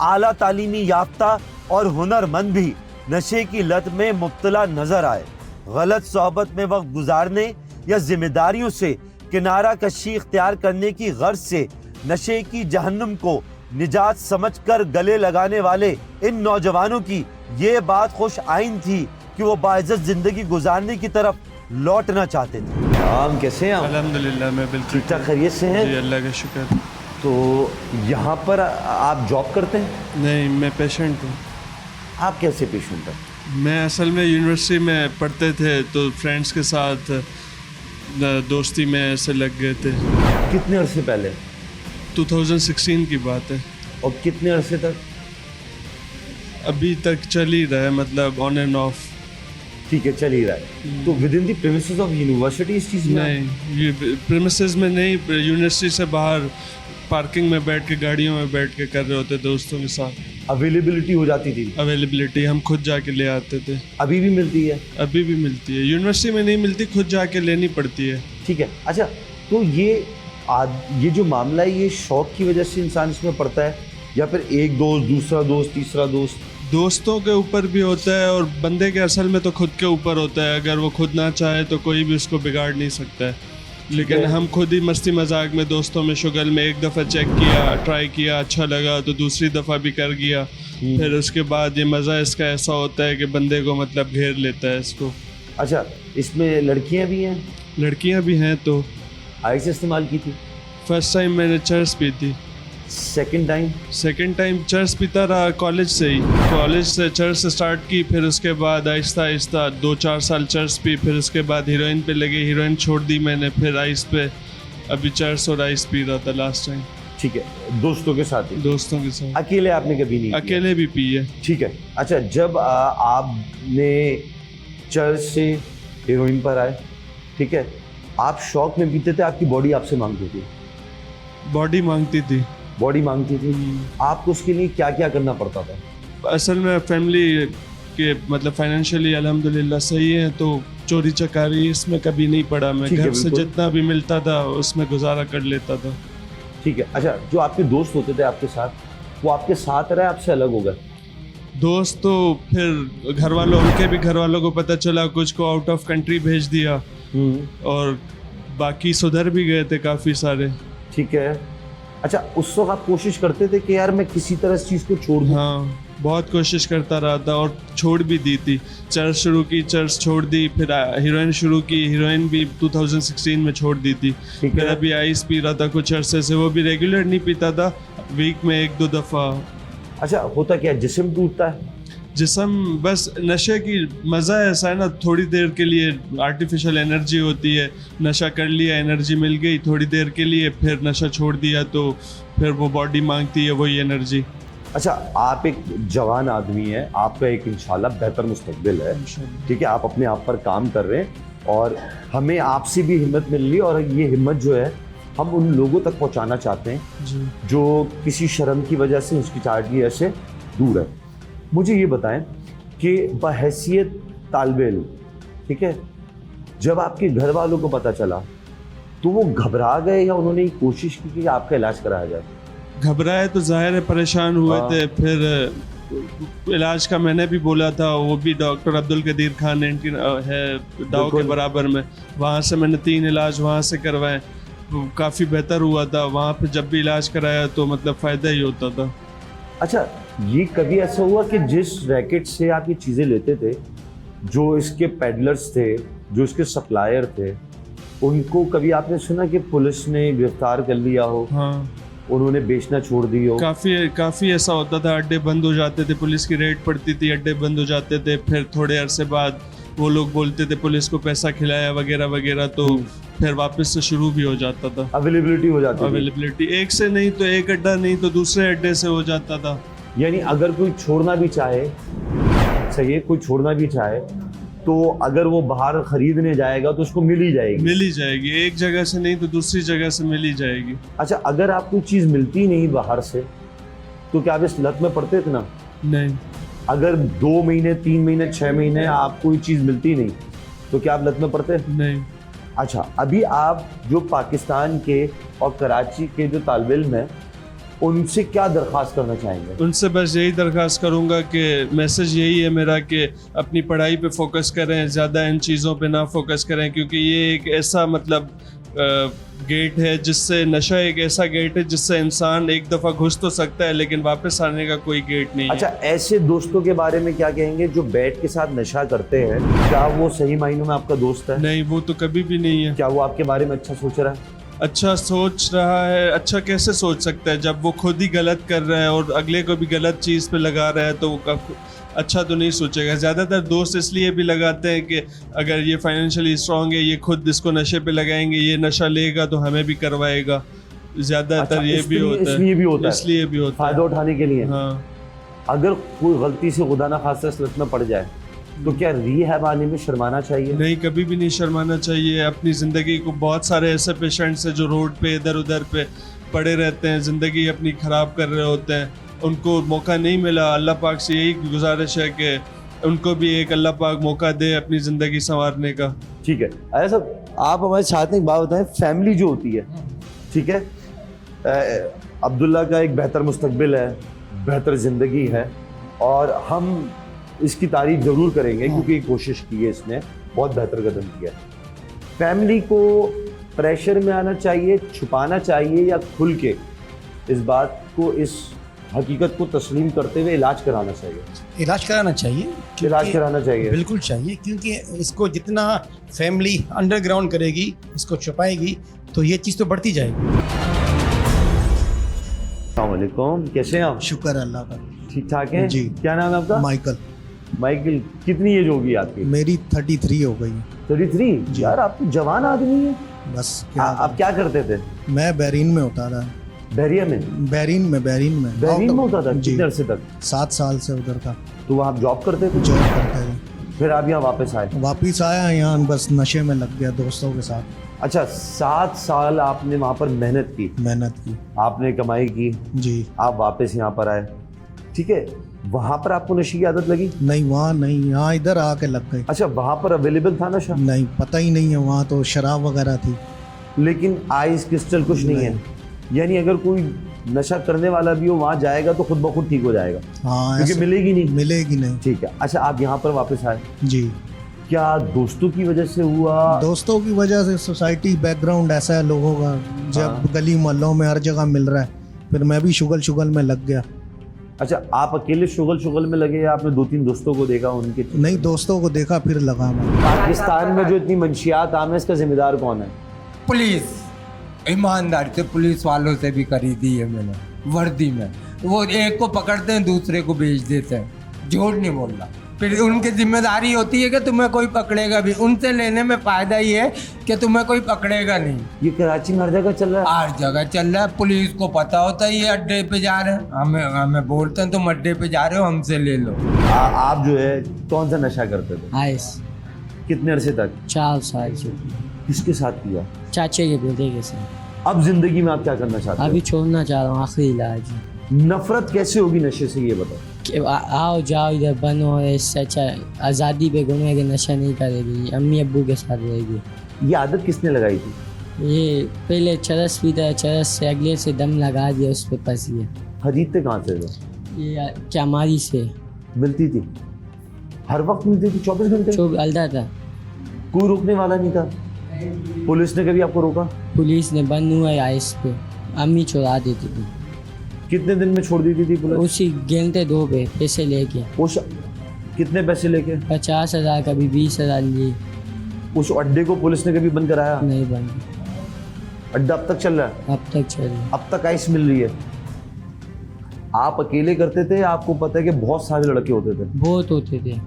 आला तालीमी याफ्ता और हुनरमंद भी नशे की लत में मुब्तला नजर आए। गलत सोहबत में वक्त गुजारने या जिम्मेदारियों से किनारा कशी इख्तियार करने की गर्ज से नशे की जहन्नुम को निजात समझकर गले लगाने वाले इन नौजवानों की ये बात खुश आइन थी कि वो बाइज्जत जिंदगी गुजारने की तरफ लौटना चाहते थे। हम कैसे हैं? अल्हम्दुलिल्लाह मैं बिल्कुल ठीक ठाक खैरियत से हैं? जी अल्लाह का शुक्र। तो यहाँ पर आप जॉब करते हैं? नहीं, मैं पेशेंट हूँ। आप कैसे पेशेंट हैं? मैं असल में यूनिवर्सिटी में पढ़ते थे तो फ्रेंड्स के साथ दोस्ती में ऐसे लग गए थे। कितने अरसे पहले? 2016 की बात है। और कितने अरसे तक? अभी तक चल ही रहा है, मतलब ऑन एंड ऑफ। ठीक है, चल ही रहा है। तो with in the premises of university इस चीज़ में? नहीं, प्रीमिसेस में नहीं, यूनिवर्सिटी से बाहर पार्किंग में बैठ के, गाड़ियों में बैठ के कर रहे होते दोस्तों के साथ। अवेलेबिलिटी हो जाती थी? अवेलेबिलिटी हम खुद जाके ले आते थे। अभी भी मिलती है? अभी भी मिलती है, यूनिवर्सिटी में नहीं मिलती, खुद जाके लेनी पड़ती है। ठीक है। अच्छा, तो ये जो मामला है, ये शौक की वजह से इंसान इसमें पड़ता है या फिर एक दोस्त, दूसरा दोस्त, तीसरा दोस्त? दोस्तों के ऊपर भी होता है और बंदे के असल में तो खुद के ऊपर होता है। अगर वो खुद ना चाहे तो कोई भी उसको बिगाड़ नहीं सकता है। लेकिन हम खुद ही मस्ती मजाक में, दोस्तों में, शुगल में एक दफ़ा चेक किया, ट्राई किया, अच्छा लगा तो दूसरी दफ़ा भी कर गया, फिर उसके बाद ये मज़ा इसका ऐसा होता है कि बंदे को मतलब घेर लेता है इसको। अच्छा, इसमें लड़कियां भी हैं? लड़कियां भी हैं। तो आइस इस्तेमाल की थी? फर्स्ट टाइम मैंने चर्च पी थी। सेकंड टाइम चर्च पीता रहा कॉलेज से ही। कॉलेज से चर्च स्टार्ट की, फिर उसके बाद आहिस्ता आहिस्ता 2-4 साल चर्च पी, फिर उसके बाद हीरोइन पे लगे, हीरोइन छोड़ दी मैंने, फिर आइस पे, अभी चर्च और आइस पी रहा था लास्ट टाइम। ठीक है, दोस्तों के साथ ही? दोस्तों के साथ। अकेले आपने कभी नहीं? अकेले भी पी है। ठीक है। अच्छा, जब आपने चर्च से हीरोइन पर आए, ठीक है, आप शौक में पीते थे, आपकी बॉडी आपसे मांगती थी? बॉडी मांगती थी। बॉडी मांगती थी। आपको उसके लिए क्या क्या करना पड़ता था? असल में फैमिली के मतलब फाइनेंशियली अल्हम्दुलिल्लाह सही है, तो चोरी चकारी इसमें कभी नहीं पड़ा। मैं घर से जितना भी मिलता था उसमें गुजारा कर लेता था। ठीक है। अच्छा, जो आपके दोस्त होते थे आपके साथ, वो आपके साथ रहे, आपसे अलग हो गए? दोस्त तो फिर घर वालों, उनके भी घर वालों को पता चला, कुछ को आउट ऑफ कंट्री भेज दिया और बाकी सुधर भी गए थे काफ़ी सारे। ठीक है। अच्छा, उस वक्त आप कोशिश करते थे कि यार मैं किसी तरह इस चीज़ को छोड़ दूं? हाँ, बहुत कोशिश करता रहा था और छोड़ भी दी थी। चर्च शुरू की, चर्च छोड़ दी, फिर हीरोइन शुरू की, हीरोइन भी 2016 में छोड़ दी थी। फिर अभी आइस पी रहा था कुछ अरसे से, वो भी रेगुलर नहीं पीता था, वीक में 1-2 दफ़ा। अच्छा, होता क्या, जिस्म टूटता है? जिस्म बस नशे की मज़ा ऐसा है ना, थोड़ी देर के लिए आर्टिफिशियल एनर्जी होती है, नशा कर लिया, एनर्जी मिल गई थोड़ी देर के लिए, फिर नशा छोड़ दिया तो फिर वो बॉडी मांगती है वही एनर्जी। अच्छा, आप एक जवान आदमी हैं, आपका एक इंशाल्लाह बेहतर मुस्तकबिल है, ठीक है, आप अपने आप पर काम कर रहे हैं और हमें आपसे भी हिम्मत मिल रही है और ये हिम्मत जो है हम उन लोगों तक पहुंचाना चाहते हैं जो किसी शर्म की वजह से, हिचकिचाहट की वजह से दूर है। मुझे ये बताएं कि बहैसियत तालिब इल्म, ठीक है, जब आपके घर वालों को पता चला तो वो घबरा गए या उन्होंने कोशिश की कि आपका इलाज कराया जाए? घबराए तो जाहिर है, परेशान हुए थे। फिर इलाज का मैंने भी बोला था, वो भी डॉक्टर अब्दुल कदीर खान है दाव के बराबर में, वहाँ से मैंने 3 इलाज वहाँ से करवाए, काफ़ी बेहतर हुआ था। वहाँ पे जब भी इलाज कराया तो मतलब फ़ायदा ही होता था। अच्छा, ये कभी ऐसा हुआ कि जिस रैकेट से आप ये चीज़ें लेते थे, जो इसके पेडलर्स थे, जो इसके सप्लायर थे, उनको कभी आपने सुना कि पुलिस ने गिरफ्तार कर लिया हो? हाँ, उन्होंने बेचना छोड़ दी हो? काफ़ी ऐसा होता था, अड्डे बंद हो जाते थे, पुलिस की रेड पड़ती थी, अड्डे बंद हो जाते थे, फिर थोड़े अरसे बाद वो लोग बोलते थे पुलिस को पैसा खिलाया वगैरह वगैरह, तो फिर वापस से शुरू भी हो जाता था। अवेलेबिलिटी हो जाती थी? अवेलेबिलिटी एक से नहीं तो एक अड्डा नहीं तो दूसरे अड्डे से हो जाता था। यानी अगर कोई छोड़ना भी चाहे, सही है, कोई छोड़ना भी चाहे तो अगर वो बाहर खरीदने जाएगा तो उसको मिल ही जाएगी। एक जगह से नहीं तो दूसरी जगह से मिल ही जाएगी। अच्छा, अगर आपको चीज़ मिलती नहीं बाहर से तो क्या आप इस लत में पड़ते थे? ना, नहीं। अगर 2 महीने, 3 महीने, 6 महीने आपको कोई चीज़ मिलती नहीं तो क्या आप लत में पड़ते? नहीं। अच्छा, अभी आप जो पाकिस्तान के और कराची के जो तालिब इल्म हैं, उनसे क्या दरख्वास्त करना चाहेंगे? उनसे बस यही दरख्वास्त करूंगा कि मैसेज यही है मेरा कि अपनी पढ़ाई पे फोकस करें, ज़्यादा इन चीज़ों पे ना फोकस करें, क्योंकि ये एक ऐसा मतलब गेट है जिससे, नशा एक ऐसा गेट है जिससे इंसान एक दफ़ा घुस तो सकता है लेकिन वापस आने का कोई गेट नहीं है। अच्छा, ऐसे दोस्तों के बारे में क्या कहेंगे जो बैट के साथ नशा करते हैं? क्या वो सही मायनों में आपका दोस्त है? नहीं, वो तो कभी भी नहीं है। क्या वो आपके बारे में अच्छा सोच रहा है? अच्छा सोच रहा है? अच्छा कैसे सोच सकता है जब वो खुद ही गलत कर रहा है और अगले को भी गलत चीज़ पे लगा रहा है, तो वो अच्छा तो नहीं सोचेगा। ज़्यादातर दोस्त इसलिए भी लगाते हैं कि अगर ये फाइनेंशियली स्ट्रांग है, ये खुद इसको नशे पे लगाएंगे, ये नशा लेगा तो हमें भी करवाएगा। ज़्यादातर अच्छा, ये भी होता है। इसलिए भी होता है फ़ायदा उठाने के लिए। हाँ। अगर कोई गलती से खुदा ना खास्ता इस लत में पड़ जाए तो क्या रिहैब आने में शर्माना चाहिए? नहीं, कभी भी नहीं शर्माना चाहिए। अपनी ज़िंदगी को, बहुत सारे ऐसे पेशेंट्स हैं जो रोड पे इधर उधर पे पड़े रहते हैं, ज़िंदगी अपनी ख़राब कर रहे होते हैं, उनको मौका नहीं मिला। अल्लाह पाक से यही गुजारिश है कि उनको भी एक अल्लाह पाक मौका दे अपनी ज़िंदगी संवारने का। ठीक है। अरे साहब, आप हमारे साथ में एक बात बताएं, फैमिली जो होती है, ठीक है, अब्दुल्ला का एक बेहतर मुस्तकबिल है, बेहतर ज़िंदगी है और हम इसकी तारीफ ज़रूर करेंगे क्योंकि कोशिश की है इसने, बहुत बेहतर कदम किया। फैमिली को प्रेशर में आना चाहिए, छुपाना चाहिए या खुल के इस बात को, इस हकीकत को तस्लीम करते हुए इलाज कराना चाहिए। इलाज कराना चाहिए, इलाज क्योंकि- कराना चाहिए। बिल्कुल चाहिए, क्योंकि इसको जितना फैमिली अंडरग्राउंड करेगी, इसको छुपाएगी, तो ये चीज़ तो बढ़ती जाएगी। अस्सलाम वालेकुम, कैसे हैं आप? शुक्र अल्लाह का। ठीक ठाक हैं जी। क्या नाम है आपका? माइकल। माइकल, कितनी एज होगी आपकी? मेरी 33 हो गई। 33? यार आप तो जवान आदमी हैं। बस क्या आप क्या करते थे? मैं बहरीन में होता था। बहरिया में? बहरीन में बहरीन में होता था? जी। कितने अरसे तक? 7 साल से उधर था। तो वहाँ आप जॉब करते थे? जॉब करता है। फिर आप यहाँ वापस आए? वापिस आया यहाँ, बस नशे में लग गया दोस्तों के साथ। अच्छा, 7 साल आपने वहाँ पर मेहनत की? मेहनत की, आपने कमाई की जी। आप वापस यहाँ पर आए, ठीक है। वहाँ पर आपको नशे की आदत लगी? नहीं, वहाँ नहीं, यहाँ इधर आके लग गई। अच्छा, वहाँ पर अवेलेबल था नशा? नहीं, पता ही नहीं है, वहाँ तो शराब वगैरह थी। लेकिन आइस क्रिस्टल कुछ नहीं है, यानी अगर कोई नशा करने वाला भी हो वहाँ जाएगा तो खुद ब खुद ठीक हो जाएगा? हाँ, क्योंकि ऐसे मिलेगी नहीं। मिलेगी नहीं। ठीक है। अच्छा, आप यहाँ पर वापस आए, जी। क्या दोस्तों की वजह से हुआ? दोस्तों की वजह से, सोसाइटी बैकग्राउंड ऐसा है लोगों का, जब गली मोहल्लों में हर जगह मिल रहा है, फिर मैं भी शुगल में लग गया। अच्छा, आप अकेले शुगल में लगे या आपने 2-3 दोस्तों को देखा उनके? नहीं, दोस्तों को देखा फिर लगा मैं। पाकिस्तान में जो इतनी मंशियात आम है, इसका जिम्मेदार कौन है? पुलिस। ईमानदारी से पुलिस वालों से भी खरीदी है मैंने, वर्दी में। वो एक को पकड़ते हैं, दूसरे को बेच देते हैं। झूठ नहीं बोलना। फिर उनकी जिम्मेदारी होती है कि तुम्हें कोई पकड़ेगा भी। उनसे लेने में फ़ायदा ही है कि तुम्हें कोई पकड़ेगा नहीं। ये कराची में हर जगह चल रहा है? हर जगह चल रहा है। पुलिस को पता होता है ये अड्डे पे जा रहे हैं, हमें बोलते हैं तुम अड्डे पे जा रहे हो, हमसे ले लो। आप जो है कौन सा नशा करते थे? आइस। कितने अरसे तक? 4 साल से। किसके साथ किया? चाचे के बेटे के साथ। अब जिंदगी में आप क्या करना चाहते हैं? अभी छोड़ना चाह रहा हूँ, आखिरी इलाज। नफरत कैसे होगी नशे से, ये बताओ। कि आओ जाओ इधर बनो, इससे अच्छा आज़ादी पे घूमेगी, नशा नहीं करेगी, अम्मी अब्बू के साथ रहेगी। ये आदत किसने लगाई थी? ये पहले चरस पीता, चरस से अगले से दम लगा दिया, उस पर फंस गया। खरीदते कहाँ से थे? ये चामारी से मिलती थी? हर वक्त मिलती थी? 24 घंटे? अलदा था, कोई रोकने वाला नहीं था? पुलिस ने कभी आपको रोका? पुलिस ने बंद हुआ है आइस पे, अम्मी चुरा देती थी। कितने दिन में छोड़ देती थी पुलिस? उसी घंटे 2 पे पैसे लेके। कितने पैसे लेके? 50,000, कभी 20,000 लिए। उस अड्डे को पुलिस ने कभी बंद कराया? नहीं बंद। अड्डा अब तक चल रहा है? अब तक चल रहा है। अब तक आइस मिल रही है? आप अकेले करते थे? आपको पता है कि बहुत सारे लड़के होते थे? बहुत होते थे।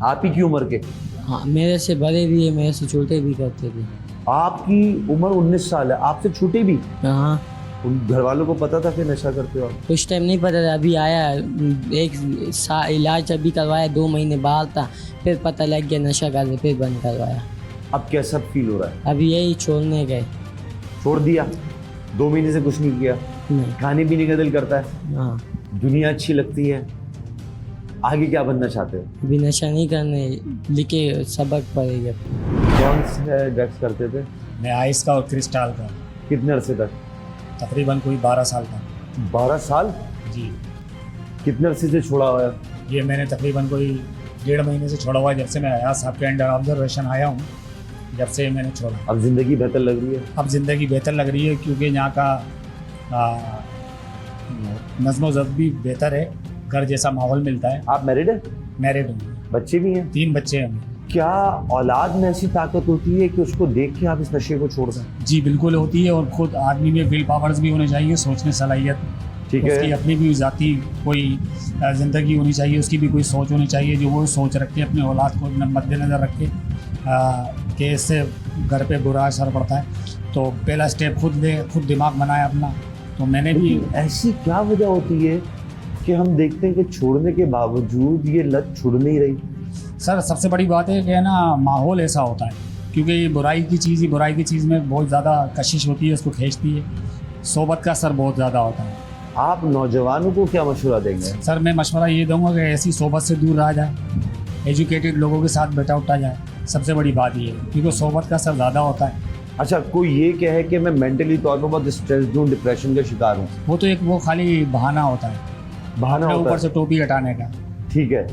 आप ही की उम्र के? हाँ, मेरे से बड़े भी है, मेरे से छोटे भी करते थे। आपकी उम्र 19 साल है, आपसे छोटे भी? हाँ। उन घर वालों को पता था कि नशा करते हो आप? उस टाइम नहीं पता था, अभी आया, इलाज अभी करवाया, 2 महीने बाहर था, फिर पता लग गया नशा कर, फिर बंद करवाया। अब कैसा फील हो रहा है? अभी यही छोड़ने गए। छोड़ दिया? 2 महीने से कुछ नहीं किया? नहीं। खाने पीने का दिल करता है? हाँ। दुनिया अच्छी लगती है? आगे क्या बनना चाहते हो? अभी नशा नहीं करने, लिखे सबक पड़ेगा। कौन से ड्रग्स करते थे? मैं आइस का और क्रिस्टल का। कितने अरसे तक? तकरीबन कोई 12 साल का। 12 साल? जी। कितने अरसे से छोड़ा हुआ है? ये मैंने तकरीबन कोई 1.5 महीने से छोड़ा हुआ है, जब से मैं आया आपके अंडर ऑब्जर्वेशन आया हूँ, जब से मैंने छोड़ा। अब ज़िंदगी बेहतर लग रही है? अब ज़िंदगी बेहतर लग रही है, क्योंकि यहाँ का नज़्म ज़ब्त भी बेहतर है, घर जैसा माहौल मिलता है। आप मैरिड है? मैरिड हूँ। बच्चे भी हैं? 3 बच्चे हैं। क्या औलाद में ऐसी ताकत होती है कि उसको देख के आप इस नशे को छोड़ दें? जी बिल्कुल होती है, और खुद आदमी में विल पावर्स भी होने चाहिए, सोचने सलाहियत, ठीक है, उसकी अपनी भी ज़ाती कोई ज़िंदगी होनी चाहिए, उसकी भी कोई सोच होनी चाहिए, जो वो सोच रखे अपने औलाद को मद्देनज़र रख के कि इससे घर पे बुरा असर पड़ता है। तो पहला स्टेप खुद दिमाग बनाया अपना। तो मैंने भी, ऐसी क्या वजह होती है कि हम देखते हैं कि छोड़ने के बावजूद ये लत छुड़ नहीं रही? सर सबसे बड़ी बात है कि ना माहौल ऐसा होता है, क्योंकि ये बुराई की चीज़ में बहुत ज़्यादा कशिश होती है, उसको खींचती है। सोबत का असर बहुत ज़्यादा होता है। आप नौजवानों को क्या मशवरा देंगे? सर मैं मशवरा ये दूंगा कि ऐसी सोबत से दूर रहा जाए, एजुकेटेड लोगों के साथ बैठा उठा जाए, सबसे बड़ी बात ये है, क्योंकि सोबत का असर ज़्यादा होता है। अच्छा, कोई ये कहे कि मैं मेंटली तौर पर बहुत स्ट्रेस्ड हूँ, डिप्रेशन का शिकार हूँ, वो तो एक वो खाली बहाना होता है, बहाना होता ऊपर है, से टोपी हटाने का। ठीक है।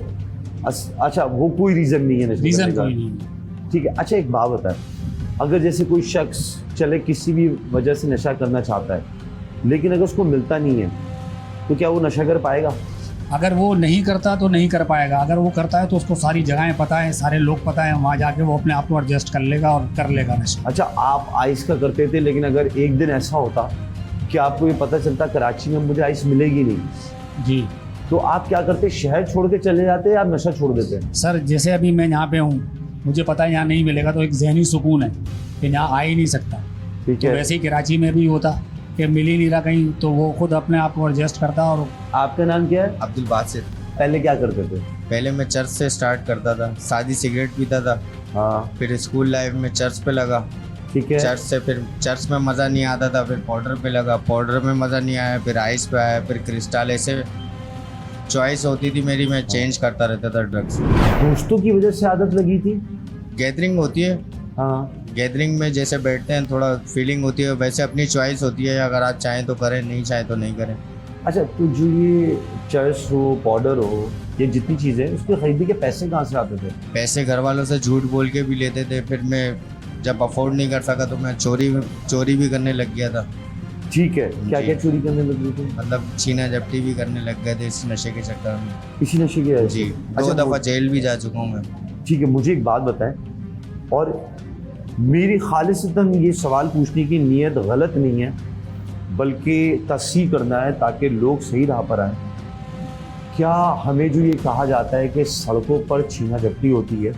अच्छा, वो कोई रीज़न नहीं है? रीज़न कोई नहीं। ठीक है। अच्छा, एक बात बताए, अगर जैसे कोई शख्स चले किसी भी वजह से नशा करना चाहता है, लेकिन अगर उसको मिलता नहीं है, तो क्या वो नशा कर पाएगा? अगर वो नहीं करता तो नहीं कर पाएगा, अगर वो करता है तो उसको सारी जगहें पता है, सारे लोग पता है, वहाँ जाके वो अपने आप को एडजस्ट कर लेगा और कर लेगा नशा। अच्छा, आप आइस का करते थे, लेकिन अगर एक दिन ऐसा होता कि आपको ये पता चलता कराची में मुझे आइस मिलेगी नहीं जी, तो आप क्या करते? शहर छोड़ के चले जाते या नशा छोड़ देते? सर जैसे अभी मैं यहाँ पे हूँ, मुझे पता है यहाँ नहीं मिलेगा तो एक जहनी सुकून है कि यहाँ आ ही नहीं सकता। ठीक तो है। वैसे ही कराची में भी होता कि मिल ही नहीं रहा कहीं, तो वो खुद अपने आप को एडजस्ट करता। और आपका नाम क्या है? अब्दुल बासित। पहले क्या करते थे? पहले मैं चर्च से स्टार्ट करता था, सादी सिगरेट पीता था। हाँ। फिर स्कूल लाइफ में चर्च पे लगा। ठीक है। चर्च से फिर चर्च में मज़ा नहीं आता था, फिर पाउडर पे लगा, पाउडर में मज़ा नहीं आया, फिर आइस पे आया, फिर क्रिस्टल। ऐसे चॉइस होती थी मेरी, मैं चेंज करता रहता था ड्रग्स। दोस्तों की वजह से आदत लगी थी? गैदरिंग होती है, हाँ, गैदरिंग में जैसे बैठते हैं थोड़ा फीलिंग होती है, वैसे अपनी चॉइस होती है, अगर आप चाहें तो करें, नहीं चाहें तो नहीं करें। अच्छा, तो जो ये चर्च हो, पाउडर हो, ये जितनी चीज़ें, उसके खरीदने के पैसे कहाँ से आते थे? पैसे घर वालों से झूठ बोल के भी लेते थे, फिर मैं जब अफोर्ड नहीं कर सका तो मैं चोरी भी करने लग गया था। ठीक है। क्या क्या चोरी करने लग गए थे? मतलब छीना झपटी भी करने लग गए थे इस नशे के चक्कर में। इसी नशे की वजह से? जी, अच्छा, 2 दफ़ा जेल भी जा चुका हूँ मैं। ठीक है, मुझे एक बात बताएं, और मेरी खालिसतन ये सवाल पूछने की नीयत गलत नहीं है, बल्कि तस्सीह करना है ताकि लोग सही राह पर आएँ। क्या हमें जो ये कहा जाता है कि सड़कों पर छीना झपटी होती है,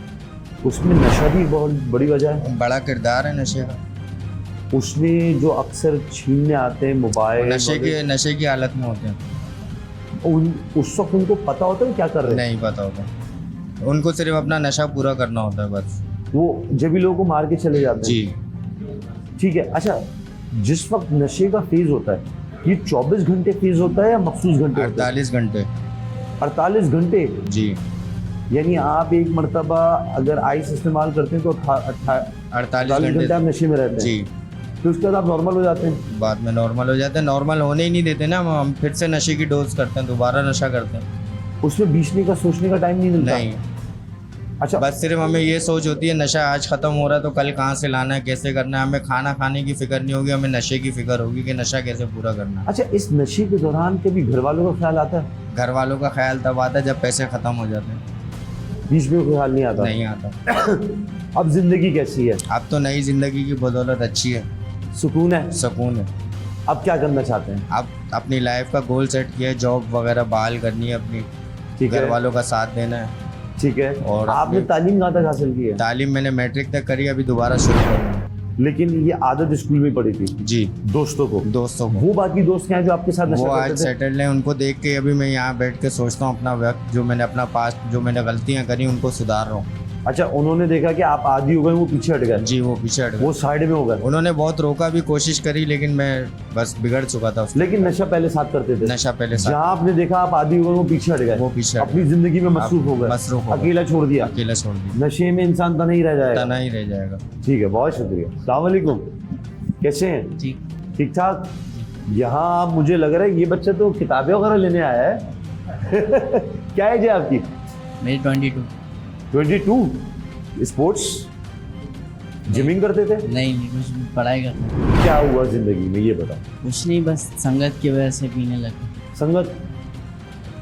उसमें नशा भी बहुत बड़ी वजह है? बड़ा किरदार है नशे का। उसमें जो अक्सर छीनने आते हैं मोबाइल, नशे की हालत में होते हैं, उस वक्त उनको पता होता है क्या कर रहे हैं? नहीं पता होता, उनको सिर्फ अपना नशा पूरा करना होता है बस। वो जब भी लोगों को मार के चले जाते हैं। जी। ठीक है। अच्छा, जिस वक्त नशे का फेज होता है, ये 24 घंटे फेज होता है या मखसूस घंटे? 48 घंटे। 48 घंटे? जी। यानी आप एक मरतबा अगर आइस इस्तेमाल करते हैं तो 48 घंटे आप नशे में रहते हैं। जी। तो उसके बाद आप नॉर्मल हो जाते हैं? बाद में नॉर्मल हो जाते हैं, नॉर्मल होने ही नहीं देते ना, हम फिर से नशे की डोज करते हैं, दोबारा नशा करते हैं। उसमें बीचने का सोचने का टाइम नहीं मिलता? नहीं। अच्छा, बस सिर्फ हमें ये सोच होती है नशा आज ख़त्म हो रहा है तो कल कहाँ से लाना है, कैसे करना है। हमें खाना खाने की फिक्र नहीं होगी, हमें नशे की फिक्र होगी कि नशा कैसे पूरा करना है। अच्छा, इस नशे के दौरान कभी घर वालों का ख्याल आता है? घर वालों का ख्याल तब आता है जब पैसे ख़त्म हो जाते हैं, बीच में कोई ख्याल नहीं आता? नहीं आता। अब जिंदगी कैसी है? अब तो नई ज़िंदगी की बदौलत अच्छी है, सुकून है? सुकून है। अब क्या करना चाहते हैं? अब अपनी लाइफ का गोल सेट किया है, जॉब वगैरह बहाल करनी है अपनी, ठीक है। घर वालों का साथ देना है। ठीक है। और आपने तालीम कहाँ तक हासिल की है? तालीम मैंने मैट्रिक तक करी, अभी दोबारा शुरू करूँगा। लेकिन ये आदत स्कूल में पड़ी थी? जी। दोस्तों को? वो बाकी दोस्त क्या हैं जो आपके साथ नशा वो करते आज थे? सेटल्ड हैं, उनको देख के अभी मैं यहाँ बैठ के सोचता हूँ अपना वक्त, जो मैंने अपना पास्ट, जो मैंने गलतियाँ करी उनको सुधार रहा हूँ। अच्छा, उन्होंने देखा कि आप आदी हो गए, वो पीछे हट गए? जी, वो पीछे हट गए, वो साइड में हो गए? उन्होंने बहुत रोका भी, कोशिश करी, लेकिन मैं बस बिगड़ चुका था। लेकिन नशा पहले साथ करते थे? नशा पहले साथ। जहाँ आपने देखा आप आदी हो गए, वो पीछे हट गए? वो पीछे अपनी जिंदगी में मसरूफ हो गए, अकेला छोड़ दिया? अकेला छोड़ दिया। नशे में इंसान तना ही रह जाएगा? तना ही रह जाएगा। ठीक है, बहुत शुक्रिया। अस्सलाम वालेकुम, कैसे हैं? ठीक ठाक। यहाँ मुझे लग रहा है ये बच्चा तो किताबें वगैरह लेने आया है। क्या एज है आपकी? मेरी 22। 22? स्पोर्ट्स जिमिंग करते थे? नहीं, कुछ पढ़ाई करता। क्या हुआ जिंदगी में ये बताओ? कुछ नहीं, बस संगत की वजह से पीने लगा।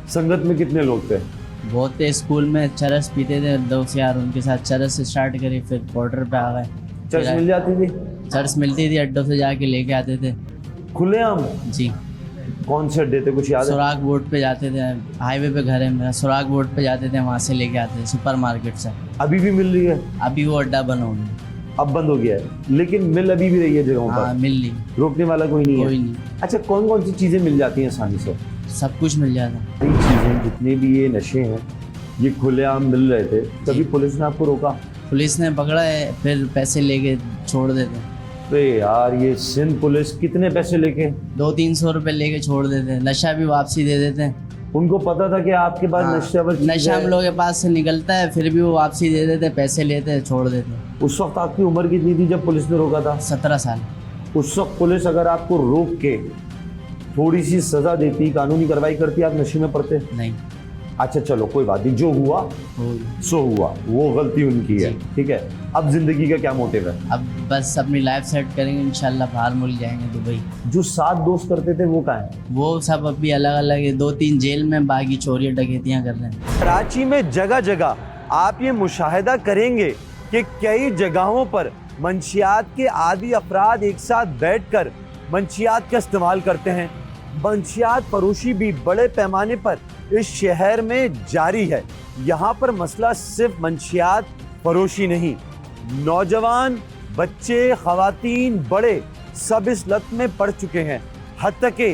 संगत में कितने लोग थे? बहुत थे। स्कूल में चरस पीते थे दोस्त यार, उनके साथ चरस से स्टार्ट करी, फिर पाउडर पे आ गए। चरस मिल जाती थी? चरस मिलती थी, अड्डों से जाके लेके आते थे खुलेआम? जी। कौन से अड्डे थे, कुछ याद है? सुराग बोर्ड पे जाते थे, हाईवे पे घर है मेरा, सुराग बोर्ड पे जाते थे, वहाँ से लेके आते थे सुपर मार्केट से। अभी भी मिल रही है? अभी वो अड्डा बंद हो गया। अब बंद हो गया है, लेकिन मिल अभी भी रही है जगहों पर? हाँ, मिल रही, रोकने वाला कोई नहीं है? कोई नहीं। अच्छा, कौन कौन सी चीज़ें मिल जाती हैं आसानी से? सब कुछ मिल जाता है। ये चीज़ें जितने भी ये नशे हैं ये खुलेआम मिल रहे थे, कभी पुलिस ने आपको रोका? पुलिस ने पकड़ा है, फिर पैसे लेके छोड़ देते। तो यार ये सिंध पुलिस कितने पैसे लेके? 200-300 रुपए लेके छोड़ देते। नशा भी वापसी दे देते। उनको पता था कि आपके पास नशा हम लोग के पास से निकलता है, फिर भी वो वापसी दे देते, पैसे लेते, छोड़ देते। उस वक्त आपकी उम्र कितनी थी जब पुलिस ने रोका था? 17 साल। उस वक्त पुलिस अगर आपको रोक के थोड़ी सी सजा देती, कानूनी कार्रवाई करती, आप नशे में पड़ते? नहीं। अच्छा चलो कोई बात नहीं, जो हुआ सो हुआ, वो गलती उनकी है, ठीक है। अब जिंदगी का क्या मोटिव है? अब बस अपनी लाइफ सेट करेंगे, इंशाल्लाह बाहर मुल्क जाएंगे दुबई। जो 7 दोस्त करते थे वो कहाँ है? वो सब अभी अलग अलग है, 2-3 जेल में, बाकी चोरी डकैतियाँ कर रहे हैं। कराची में जगह जगह आप ये मुशाहिदा करेंगे कि कई जगहों पर मंशियात के आदी अफराद एक साथ बैठकर मंशियात का इस्तेमाल करते हैं। मंशियात फरोशी भी बड़े पैमाने पर इस शहर में जारी है। यहाँ पर मसला सिर्फ मंशियात फरोशी नहीं, नौजवान, बच्चे, खवातीन, बड़े सब इस लत में पड़ चुके हैं। हत्ता कि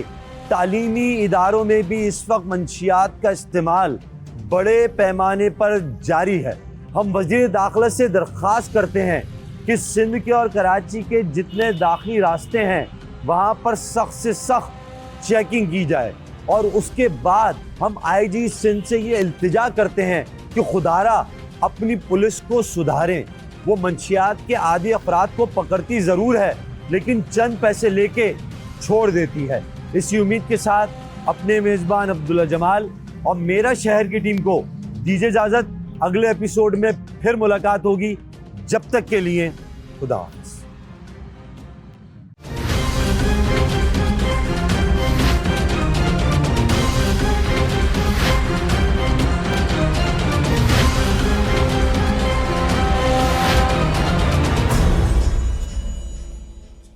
तालीमी इदारों में भी इस वक्त मंशियात का इस्तेमाल बड़े पैमाने पर जारी है। हम वज़ीर दाखिला से दरख्वास्त करते हैं कि सिंध के और कराची के जितने दाखिली रास्ते हैं वहाँ पर सख्त से सख्त चेकिंग की जाए, और उसके बाद हम आईजी सिंध से ये इल्तिजा करते हैं कि खुदारा अपनी पुलिस को सुधारें। वो मंशियात के आदी अफराद को पकड़ती ज़रूर है लेकिन चंद पैसे लेके छोड़ देती है। इसी उम्मीद के साथ अपने मेज़बान अब्दुल्ला जमाल और मेरा शहर की टीम को दीजिए इजाज़त। अगले एपिसोड में फिर मुलाकात होगी। जब तक के लिए खुदा हाफ़िज़।